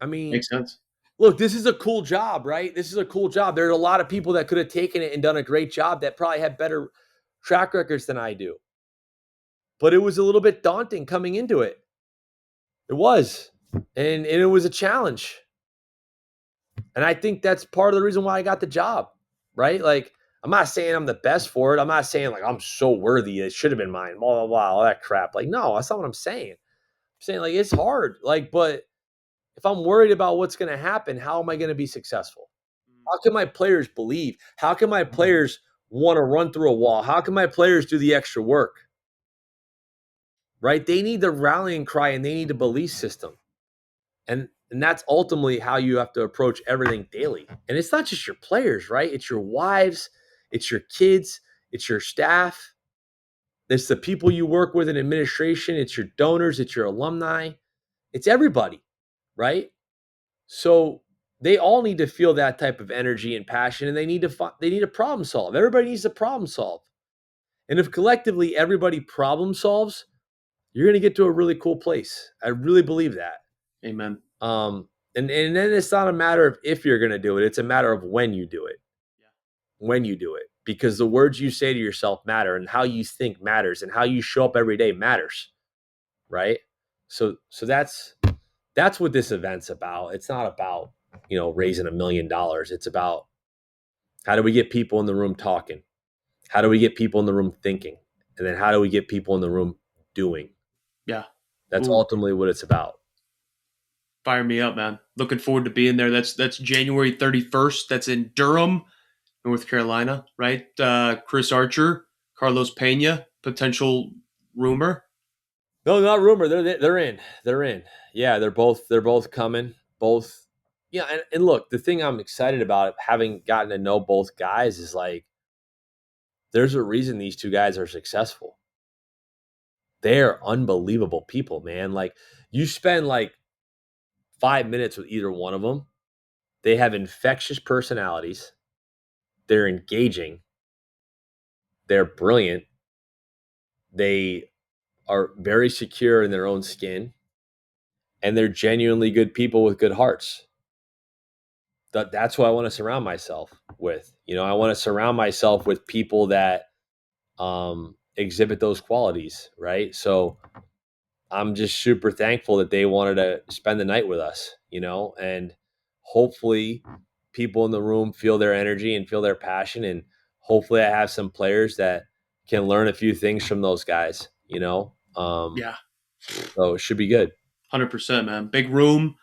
I mean, Makes sense. look, this is a cool job, right? This is a cool job. There are a lot of people that could have taken it and done a great job that probably have better track records than I do. But it was a little bit daunting coming into it. It was. And it was a challenge. And I think that's part of the reason why I got the job, right? Like, I'm not saying I'm the best for it. I'm not saying, like, I'm so worthy. It should have been mine, blah, blah, blah, all that crap. Like, no, that's not what I'm saying. I'm saying, like, it's hard. Like, but if I'm worried about what's going to happen, how am I going to be successful? How can my players believe? How can my players want to run through a wall? How can my players do the extra work? Right? They need the rallying cry and they need a belief system. And that's ultimately how you have to approach everything daily. And it's not just your players, right? It's your wives, it's your kids, it's your staff, it's the people you work with in administration, it's your donors, it's your alumni, it's everybody, right? So they all need to feel that type of energy and passion, and they need to problem solve. Everybody needs to problem solve. And if collectively everybody problem solves, you're going to get to a really cool place. I really believe that. Amen. Um, and then it's not a matter of if you're going to do it; it's a matter of when you do it. Yeah. When you do it, because the words you say to yourself matter, and how you think matters, and how you show up every day matters, right? So that's what this event's about. It's not about raising $1 million. It's about how do we get people in the room talking? How do we get people in the room thinking? And then how do we get people in the room doing? Yeah. That's Ooh, ultimately what it's about. fire me up, man. Looking forward to being there. That's January 31st. That's in Durham, North Carolina, right? Chris Archer, Carlos Pena, potential rumor. No, not rumor. They're in. They're in. Yeah, they're both coming. Both. Yeah, and look, the thing I'm excited about having gotten to know both guys is, like, there's a reason these two guys are successful. They're unbelievable people, man. Like, you spend like 5 minutes with either one of them. They have infectious personalities. They're engaging. They're brilliant. They are very secure in their own skin, and they're genuinely good people with good hearts. That's who I want to surround myself with. I want to surround myself with people that exhibit those qualities, right? So I'm just super thankful that they wanted to spend the night with us, and hopefully people in the room feel their energy and feel their passion. And hopefully I have some players that can learn a few things from those guys. Yeah, So it should be good. 100%, man. Big room,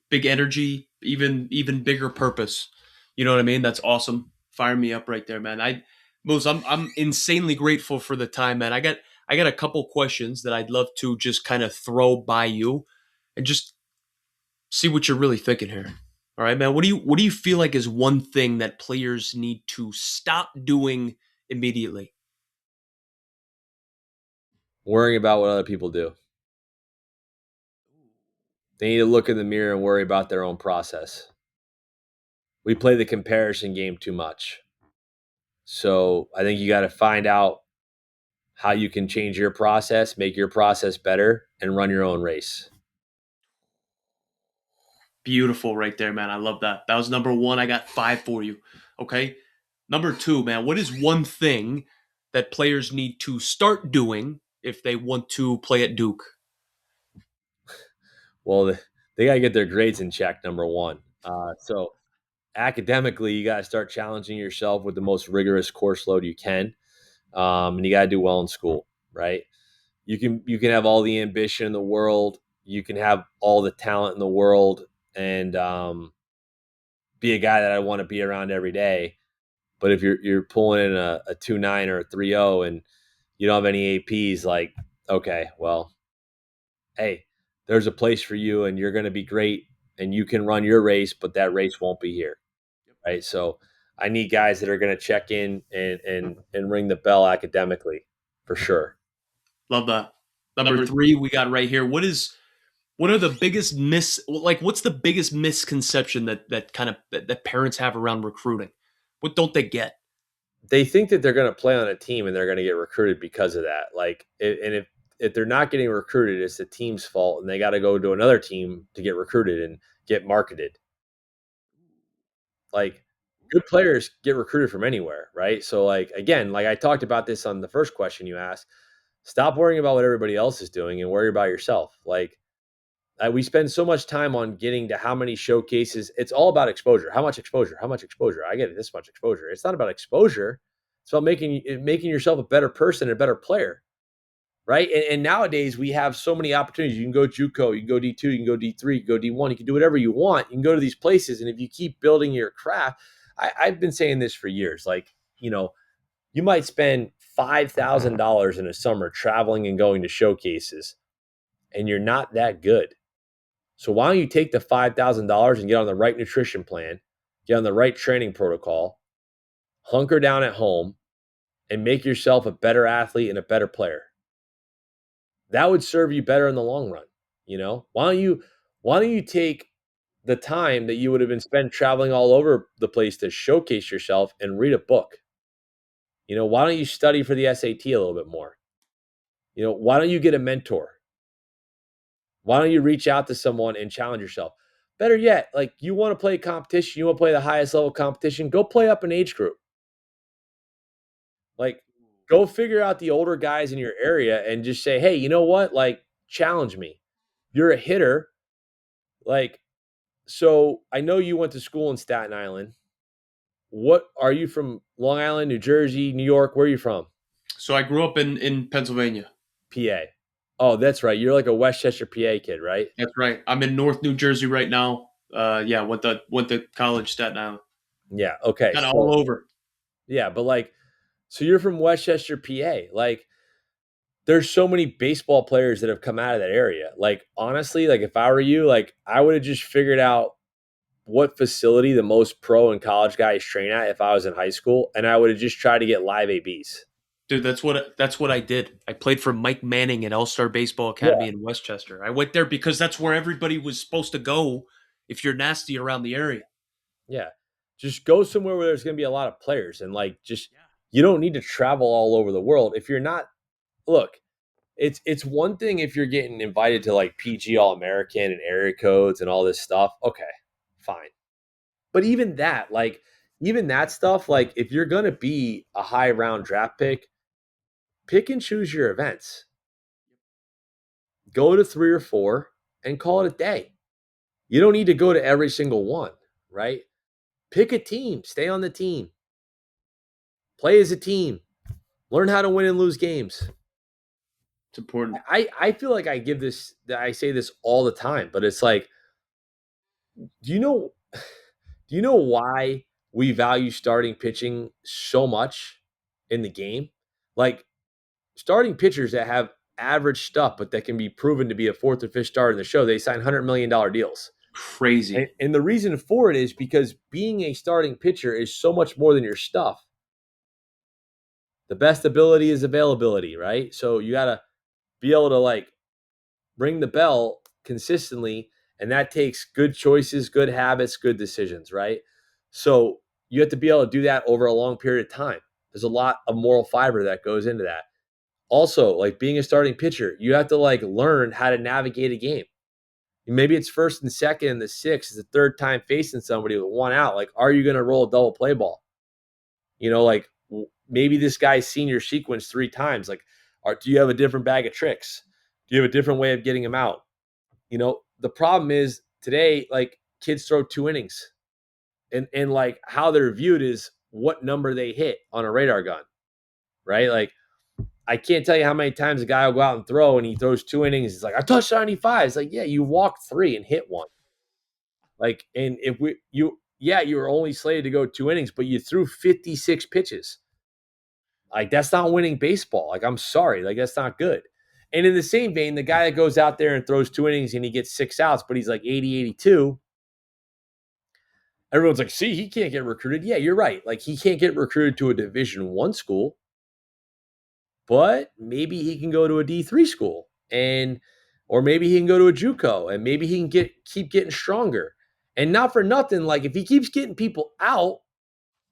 big energy, even bigger purpose. You know what I mean? That's awesome. Fire me up right there, man. Moose, I'm insanely grateful for the time, man. I got a couple questions that I'd love to just kind of throw by you and just see what you're really thinking here. All right, man. What do you feel like is one thing that players need to stop doing immediately? Worrying about what other people do. They need to look in the mirror and worry about their own process. We play the comparison game too much. So I think you got to find out how you can change your process, make your process better, and run your own race. Beautiful right there, man. I love that. That was number one. I got five for you. Okay. Number two, man, what is one thing that players need to start doing if they want to play at Duke? Well, they got to get their grades in check, number one. So academically, you got to start challenging yourself with the most rigorous course load you can, and you got to do well in school, right? You can have all the ambition in the world, you can have all the talent in the world, and be a guy that I want to be around every day. But if you're pulling in a 2.9 or a 3.0 and you don't have any APs, like, okay, well, hey, there's a place for you and you're going to be great and you can run your race, but that race won't be here, right? So I need guys that are going to check in and ring the bell academically, for sure. Love that. Number three, we got right here. What are the biggest what's the biggest misconception that kind of that parents have around recruiting? What don't they get? They think that they're going to play on a team and they're going to get recruited because of that. Like, and if they're not getting recruited, it's the team's fault, and they got to go to another team to get recruited and get marketed. Like, good players get recruited from anywhere, right? So, like, again, like I talked about this on the first question you asked. Stop worrying about what everybody else is doing and worry about yourself. Like, we spend so much time on getting to how many showcases. It's all about exposure. How much exposure? How much exposure? I get this much exposure. It's not about exposure. It's about making yourself a better person, a better player, right? And nowadays we have so many opportunities. You can go JUCO, you can go D2, you can go D3, you can go D1. You can do whatever you want. You can go to these places, and if you keep building your craft, I've been saying this for years. Like, you might spend $5,000 in a summer traveling and going to showcases, and you're not that good. So why don't you take the $5,000 and get on the right nutrition plan, get on the right training protocol, hunker down at home, and make yourself a better athlete and a better player? That would serve you better in the long run. Why don't you take the time that you would have been spent traveling all over the place to showcase yourself and read a book? Why don't you study for the SAT a little bit more? Why don't you get a mentor? Why don't you reach out to someone and challenge yourself? Better yet, like, you want to play competition, you want to play the highest level competition, go play up an age group. Like, go figure out the older guys in your area and just say, hey, you know what? Like, challenge me. You're a hitter. Like, so I know you went to school in Staten Island. What are you from? Long Island, New Jersey, New York? Where are you from? So I grew up in Pennsylvania. PA. Oh, that's right. You're like a Westchester, PA kid, right? That's right. I'm in North New Jersey right now. Yeah, went to college Staten Island. Yeah. Okay. Kind of all So, over. yeah, but like, so you're from Westchester, PA. Like, there's so many baseball players that have come out of that area. Like, honestly, like, if I were you, like, I would have just figured out what facility the most pro and college guys train at if I was in high school, and I would have just tried to get live ABs. Dude, that's what I did. I played for Mike Manning at All Star Baseball Yeah. Academy in Westchester. I went there because that's where everybody was supposed to go if you're nasty around the area. Yeah. Just go somewhere where there's going to be a lot of players, and like, just, you don't need to travel all over the world if you're not. Look, it's one thing if you're getting invited to like PG All American and area codes and all this stuff. Okay, fine. But even that stuff, like if you're gonna be a high round draft pick and choose your events. Go to 3 or 4 and call it a day. You don't need to go to every single one, right? Pick a team, stay on the team, play as a team, learn how to win and lose games. It's important. I feel like I say this all the time, but it's like, do you know do you know why we value starting pitching so much in the game? Like starting pitchers that have average stuff, but that can be proven to be a fourth or fifth star in the show, they sign $100 million deals. Crazy. And the reason for it is because being a starting pitcher is so much more than your stuff. The best ability is availability, right? So you got to be able to like ring the bell consistently, and that takes good choices, good habits, good decisions, right? So you have to be able to do that over a long period of time. There's a lot of moral fiber that goes into that. Also, like being a starting pitcher, you have to like learn how to navigate a game. Maybe it's first and second and the sixth is the third time facing somebody with one out. Like, are you going to roll a double play ball? Like maybe this guy's seen your sequence 3 times. Like, do you have a different bag of tricks? Do you have a different way of getting him out? The problem is today, like kids throw 2 innings, and like how they're viewed is what number they hit on a radar gun, right? Like I can't tell you how many times a guy will go out and throw and he throws 2 innings. He's like, I touched 95. It's like, yeah, you walked 3 and hit one. Like, and if you were only slated to go 2 innings, but you threw 56 pitches. Like, that's not winning baseball. Like, I'm sorry. Like, that's not good. And in the same vein, the guy that goes out there and throws 2 innings and he gets 6 outs, but he's like 80, 82. Everyone's like, see, he can't get recruited. Yeah, you're right. Like, he can't get recruited to a Division I school, but maybe he can go to a D3 school or maybe he can go to a JUCO and maybe he can keep getting stronger. And not for nothing, like if he keeps getting people out,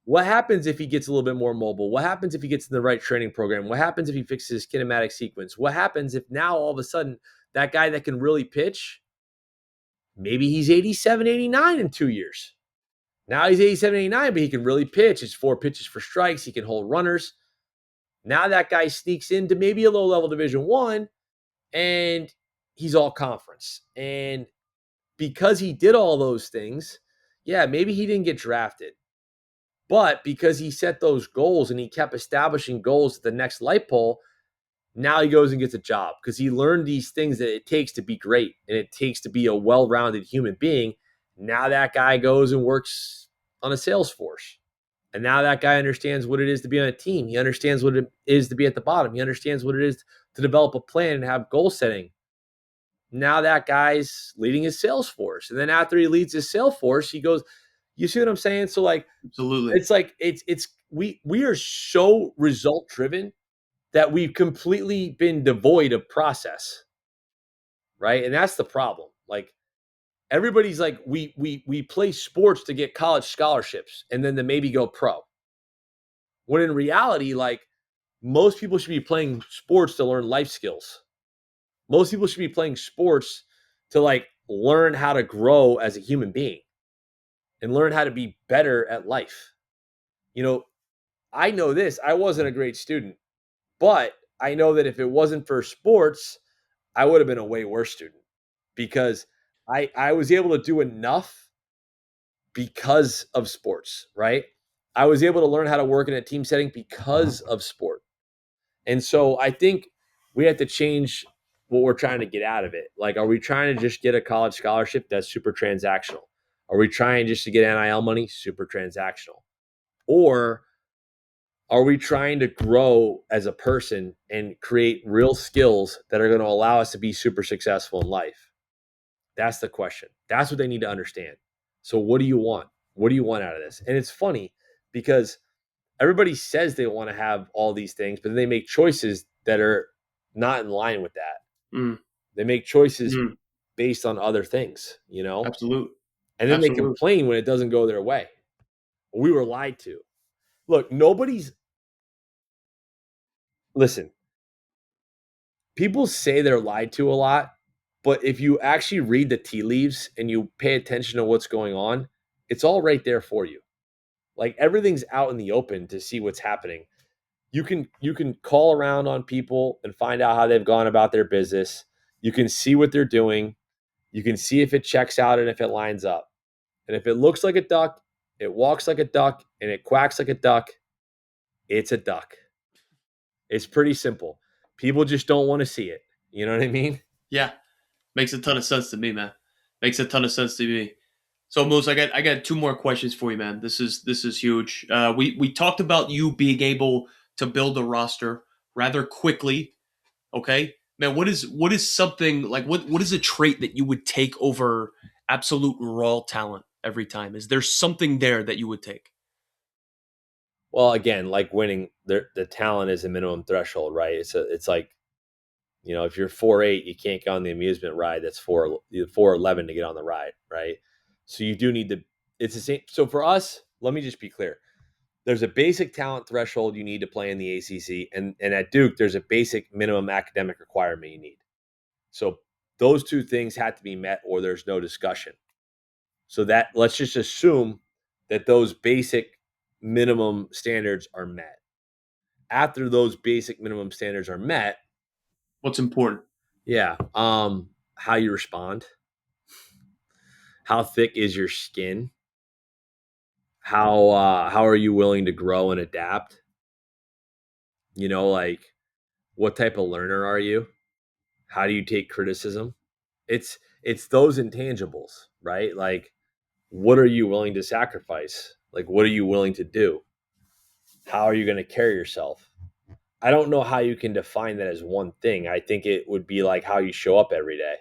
what happens if he gets a little bit more mobile? What happens if he gets in the right training program? What happens if he fixes his kinematic sequence? What happens if now all of a sudden that guy that can really pitch, maybe he's 87, 89 in 2 years. Now he's 87, 89, but he can really pitch. It's 4 pitches for strikes. He can hold runners. Now that guy sneaks into maybe a low level Division I and he's all conference. And because he did all those things, yeah, maybe he didn't get drafted. But because he set those goals and he kept establishing goals at the next light pole, now he goes and gets a job because he learned these things that it takes to be great and it takes to be a well-rounded human being. Now that guy goes and works on a sales force. And now that guy understands what it is to be on a team. He understands what it is to be at the bottom. He understands what it is to develop a plan and have goal setting. Now that guy's leading his sales force. And then after he leads his sales force, he goes, you see what I'm saying? So like, Absolutely. it's like, we are so result driven that we've completely been devoid of process. Right. And that's the problem. Like everybody's like, we play sports to get college scholarships and then to maybe go pro. When in reality, like most people should be playing sports to learn life skills. Most people should be playing sports to like learn how to grow as a human being and learn how to be better at life. You know, I know this. I wasn't a great student, but I know that if it wasn't for sports, I would have been a way worse student because I was able to do enough because of sports, right? I was able to learn how to work in a team setting because of sport. And so I think we have to change what we're trying to get out of it. Like, are we trying to just get a college scholarship? That's super transactional. Are we trying just to get NIL money? Super transactional. Or are we trying to grow as a person and create real skills that are going to allow us to be super successful in life? That's the question. That's what they need to understand. So, what do you want? What do you want out of this? And it's funny because everybody says they want to have all these things, but then they make choices that are not in line with that. Mm. They make choices Mm. based on other things, Absolute. and then they Absolute. complain when it doesn't go their way. We were lied to. Look, listen, people say they're lied to a lot, but if you actually read the tea leaves and you pay attention to what's going on, it's all right there for you. Like everything's out in the open to see what's happening. You can call around on people and find out how they've gone about their business. You can see what they're doing. You can see if it checks out and if it lines up. And if it looks like a duck, it walks like a duck, and it quacks like a duck, it's a duck. It's pretty simple. People just don't want to see it. You know what I mean? Yeah, makes a ton of sense to me, man. Makes a ton of sense to me. So, Moose, I got two more questions for you, man. This is huge. We talked about you being able to build a roster rather quickly. Okay, man. What is something like what is a trait that you would take over absolute raw talent every time? Is there something there that you would take? Well, again, like winning, the talent is a minimum threshold, right? It's like, if you're 4'8", you can't get on the amusement ride. That's 4'11" to get on the ride, right? So you do need to. It's the same. So for us, let me just be clear. There's a basic talent threshold you need to play in the ACC, and at Duke, there's a basic minimum academic requirement you need. So those two things had to be met, or there's no discussion. So that let's just assume that those basic minimum standards are met. After those basic minimum standards are met, What's important? yeah, how you respond, how thick is your skin, how are you willing to grow and adapt? Like what type of learner are you? How do you take criticism? It's those intangibles, right? Like what are you willing to sacrifice? Like what are you willing to do? How are you going to carry yourself? I don't know how you can define that as one thing. I think it would be like how you show up every day,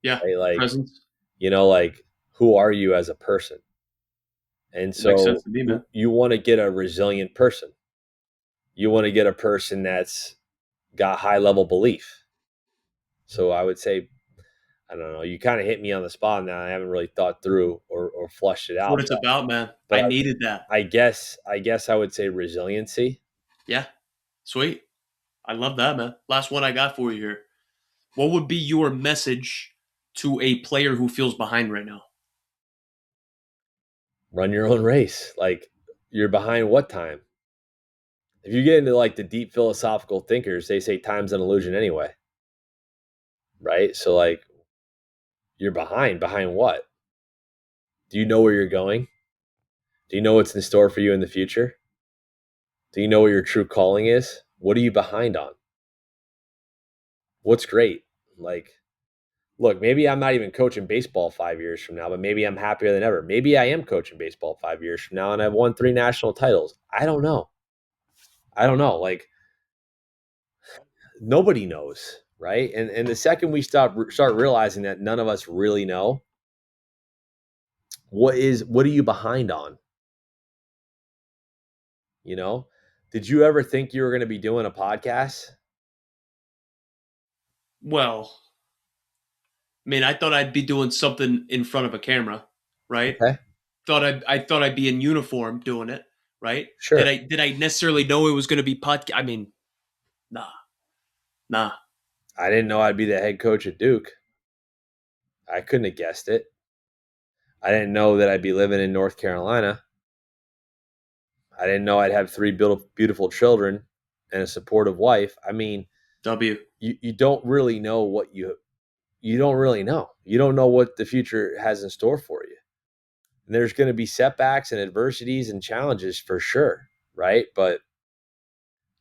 Yeah, right? Like, presence. like who are you as a person? And Makes sense so to me, man. you want to get a resilient person. You want to get a person that's got high level belief. So I would say, I don't know, you kind of hit me on the spot now. I haven't really thought through or flushed it That's what out. it's about, man. But I needed that. I guess I would say resiliency. Yeah, sweet. I love that, man. Last one I got for you here. What would be your message to a player who feels behind right now? Run your own race. Like you're behind what time? If you get into like the deep philosophical thinkers, they say time's an illusion anyway, right? So like you're behind. Behind what? Do you know where you're going? Do you know what's in store for you in the future? Do you know what your true calling is? What are you behind on? What's great? Like, look, maybe I'm not even coaching baseball 5 years from now, but maybe I'm happier than ever. Maybe I am coaching baseball 5 years from now and I've won 3 national titles. I don't know. I don't know. Like, nobody knows, right? And the second we start realizing that none of us really know, what are you behind on? You know, did you ever think you were going to be doing a podcast? Well, I mean, I thought I'd be doing something in front of a camera, right? Okay, I thought I'd be in uniform doing it, right? Did sure. I necessarily know it was going to be podcast? I mean, nah, nah. I didn't know I'd be the head coach at Duke. I couldn't have guessed it. I didn't know that I'd be living in North Carolina. I didn't know I'd have three beautiful children and a supportive wife. I mean, W. you don't really know what you don't really know. You don't know what the future has in store for you. And there's going to be setbacks and adversities and challenges for sure, right? But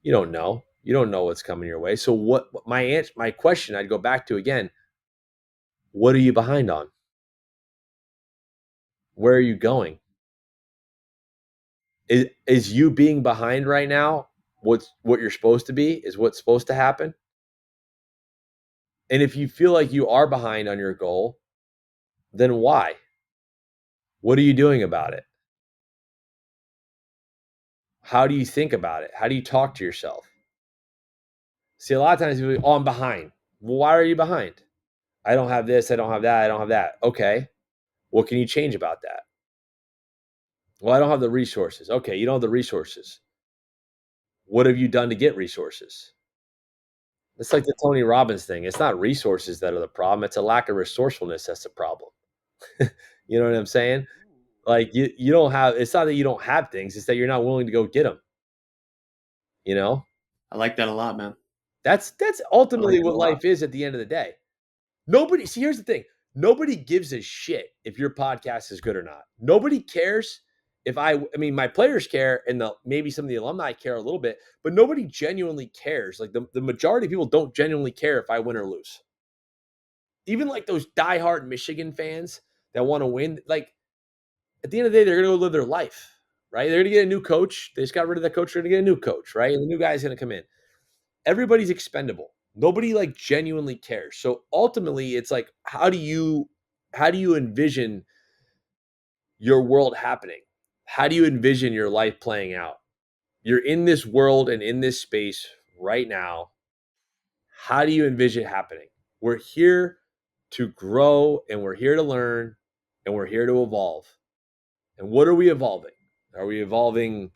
you don't know. You don't know what's coming your way. So what my question I'd go back to again, what are you behind on? Where are you going? Is you being behind right now what you're supposed to be? Is what's supposed to happen? And if you feel like you are behind on your goal, then why? What are you doing about it? How do you think about it? How do you talk to yourself? See, a lot of times people, oh, I'm behind. Well, why are you behind? I don't have this. I don't have that. I don't have that. Okay. What can you change about that? Well, I don't have the resources. Okay. You don't have the resources. What have you done to get resources? It's like the Tony Robbins thing. It's not resources that are the problem. It's a lack of resourcefulness that's the problem. You know what I'm saying? Like you don't have. It's not that you don't have things. It's that you're not willing to go get them. You know. I like that a lot, man. That's I like ultimately that a what lot. life is at the end of the day. Nobody. See, here's the thing. Nobody gives a shit if your podcast is good or not. Nobody cares if I mean, my players care, and maybe some of the alumni care a little bit, but nobody genuinely cares. Like the majority of people don't genuinely care if I win or lose. Even like those diehard Michigan fans that want to win, like at the end of the day, they're going to go live their life, right? They're going to get a new coach. They just got rid of that coach. They're going to get a new coach, right? And the new guy's going to come in. Everybody's expendable. Nobody like genuinely cares. So ultimately, it's like, how do you envision your world happening? How do you envision your life playing out? You're in this world and in this space right now. How do you envision it happening? We're here to grow and we're here to learn and we're here to evolve. And what are we evolving? Are we evolving?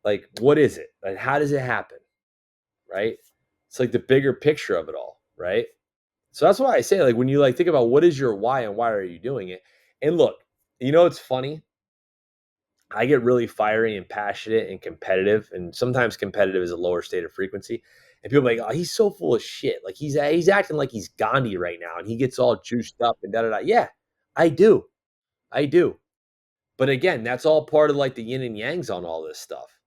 Like, what is it? Like, how does it happen? Right? It's like the bigger picture of it all, right? So that's why I say, like, when you like think about what is your why and why are you doing it? And look, it's funny. I get really fiery and passionate and competitive, and sometimes competitive is a lower state of frequency. And people are like, "Oh, he's so full of shit. Like he's acting like he's Gandhi right now, and he gets all juiced up and da da da." Yeah, I do, I do. But again, that's all part of like the yin and yangs on all this stuff,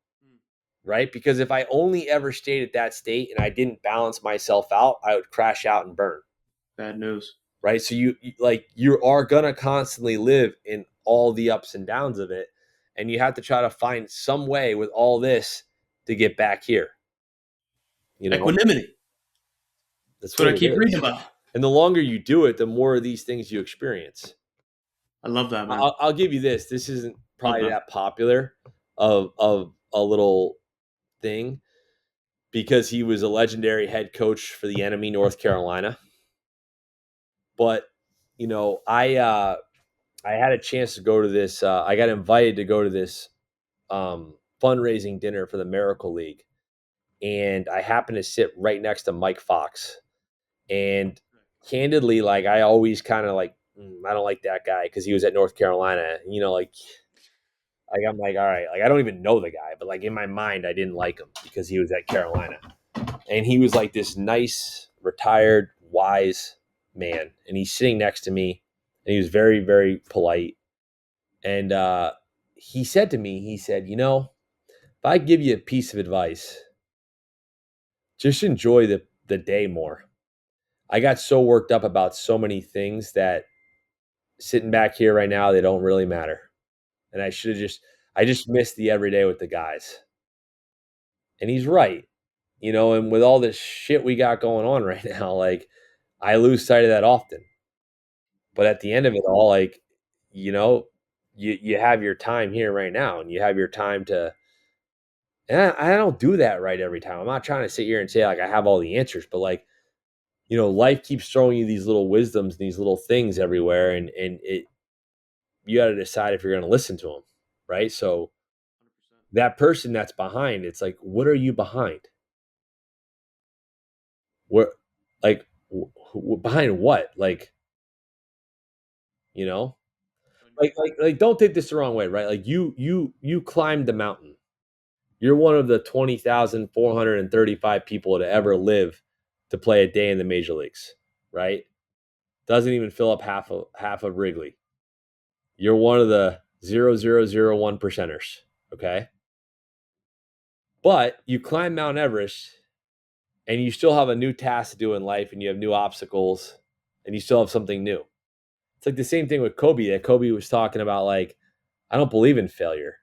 right? Because if I only ever stayed at that state and I didn't balance myself out, I would crash out and burn, Bad news. right? So you are gonna constantly live in all the ups and downs of it, and you have to try to find some way with all this to get back here. You know, Equanimity. that's That's what what I it keep reading is. about. And the longer you do it, the more of these things you experience. I love that, man. I'll give you this. This isn't Love probably that. that popular of a little thing because he was a legendary head coach for the enemy North Carolina. But I had a chance to go to this. I got invited to go to this fundraising dinner for the Miracle League, and I happened to sit right next to Mike Fox. And candidly, like I always kind of like, I don't like that guy because he was at North Carolina. Like I'm like, all right, like I don't even know the guy, but like in my mind, I didn't like him because he was at Carolina, and he was like this nice, retired, wise man, and he's sitting next to me, and he was very, very polite, and he said to me, he said, if I give you a piece of advice, just enjoy the day more. I got so worked up about so many things that sitting back here right now, they don't really matter. And I just missed the everyday with the guys. And he's right, and with all this shit we got going on right now, like I lose sight of that often. But at the end of it all, like, you know, you have your time here right now and you have your time to, and I don't do that right every time. I'm not trying to sit here and say like I have all the answers, but like, life keeps throwing you these little wisdoms, these little things everywhere, and you got to decide if you're going to listen to them, right? So that person that's behind, it's like, what are you behind? Where, like, behind what? Like, you know, like, don't take this the wrong way, right? Like, you climbed the mountain. You're one of the 20,435 people to ever live to play a day in the major leagues, right? Doesn't even fill up half of Wrigley. You're one of the 0.001 percenters. Okay. But you climb Mount Everest and you still have a new task to do in life and you have new obstacles and you still have something new. It's like the same thing with Kobe that Kobe was talking about. Like, I don't believe in failure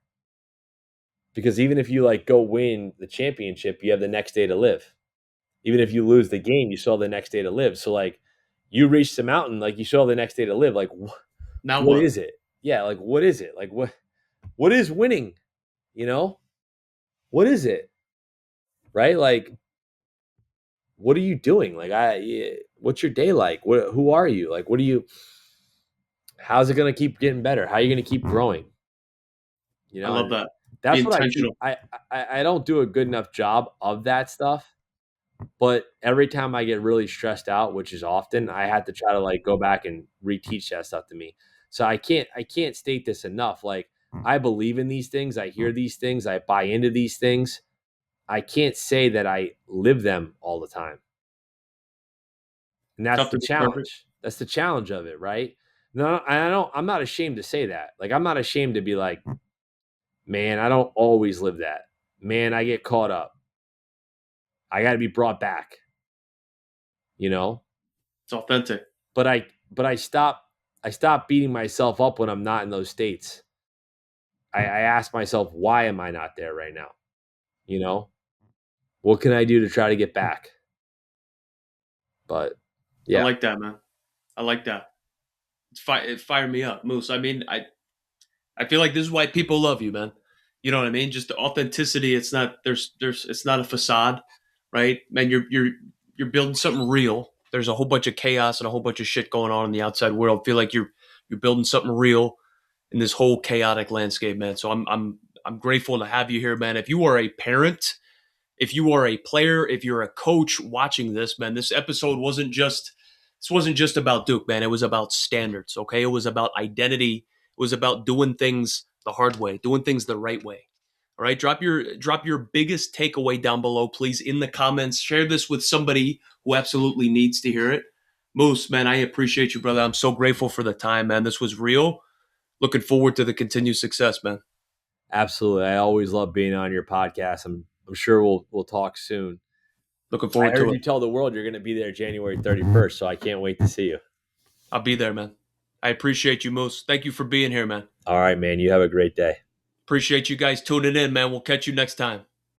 because even if you like go win the championship, you have the next day to live. Even if you lose the game, you still have the next day to live. So like you reach the mountain, like you still have the next day to live. Like Now what what? is it? Yeah, like what is it? Like what is winning? You know? What is it? Right? Like what are you doing? Like what's your day like? Who are you? Like what do you how's it going to keep getting better? How are you going to keep growing? I And love that. Be that's what I do. intentional. I don't do a good enough job of that stuff. But every time I get really stressed out, which is often, I had to try to like go back and reteach that stuff to me. So I can't state this enough. Like I believe in these things, I hear these things, I buy into these things. I can't say that I live them all the time. And that's Tough the to be perfect. challenge. That's the challenge of it, right? No, I'm not ashamed to say that. Like I'm not ashamed to be like, man, I don't always live that. Man, I get caught up. I got to be brought back, you know? It's authentic. But I stop beating myself up when I'm not in those states. I ask myself, why am I not there right now? You know, what can I do to try to get back? But I yeah, like that, man. I like that. It fired me up, Moose. I mean, I feel like this is why people love you, man. You know what I mean? Just the authenticity. It's not it's not a facade, right? Man, you're building something real. There's a whole bunch of chaos and a whole bunch of shit going on in the outside world. I feel like you're building something real in this whole chaotic landscape, man. So I'm grateful to have you here, man. If you are a parent, if you are a player, if you're a coach watching this, man, this wasn't just about Duke, man. It was about standards, okay? It was about identity. It was about doing things the hard way, doing things the right way. All right, drop your biggest takeaway down below, please, in the comments. Share this with somebody who absolutely needs to hear it. Moose, man, I appreciate you, brother. I'm so grateful for the time, man. This was real. Looking forward to the continued success, man. absolutely. I always love being on your podcast. I'm sure we'll talk soon. Looking I forward to heard it. you tell the world you're going to be there January 31st, so I can't wait to see you. I'll be there, man. I appreciate you, Moose. Thank you for being here, man. All right, man. You have a great day. Appreciate you guys tuning in, man. We'll catch you next time.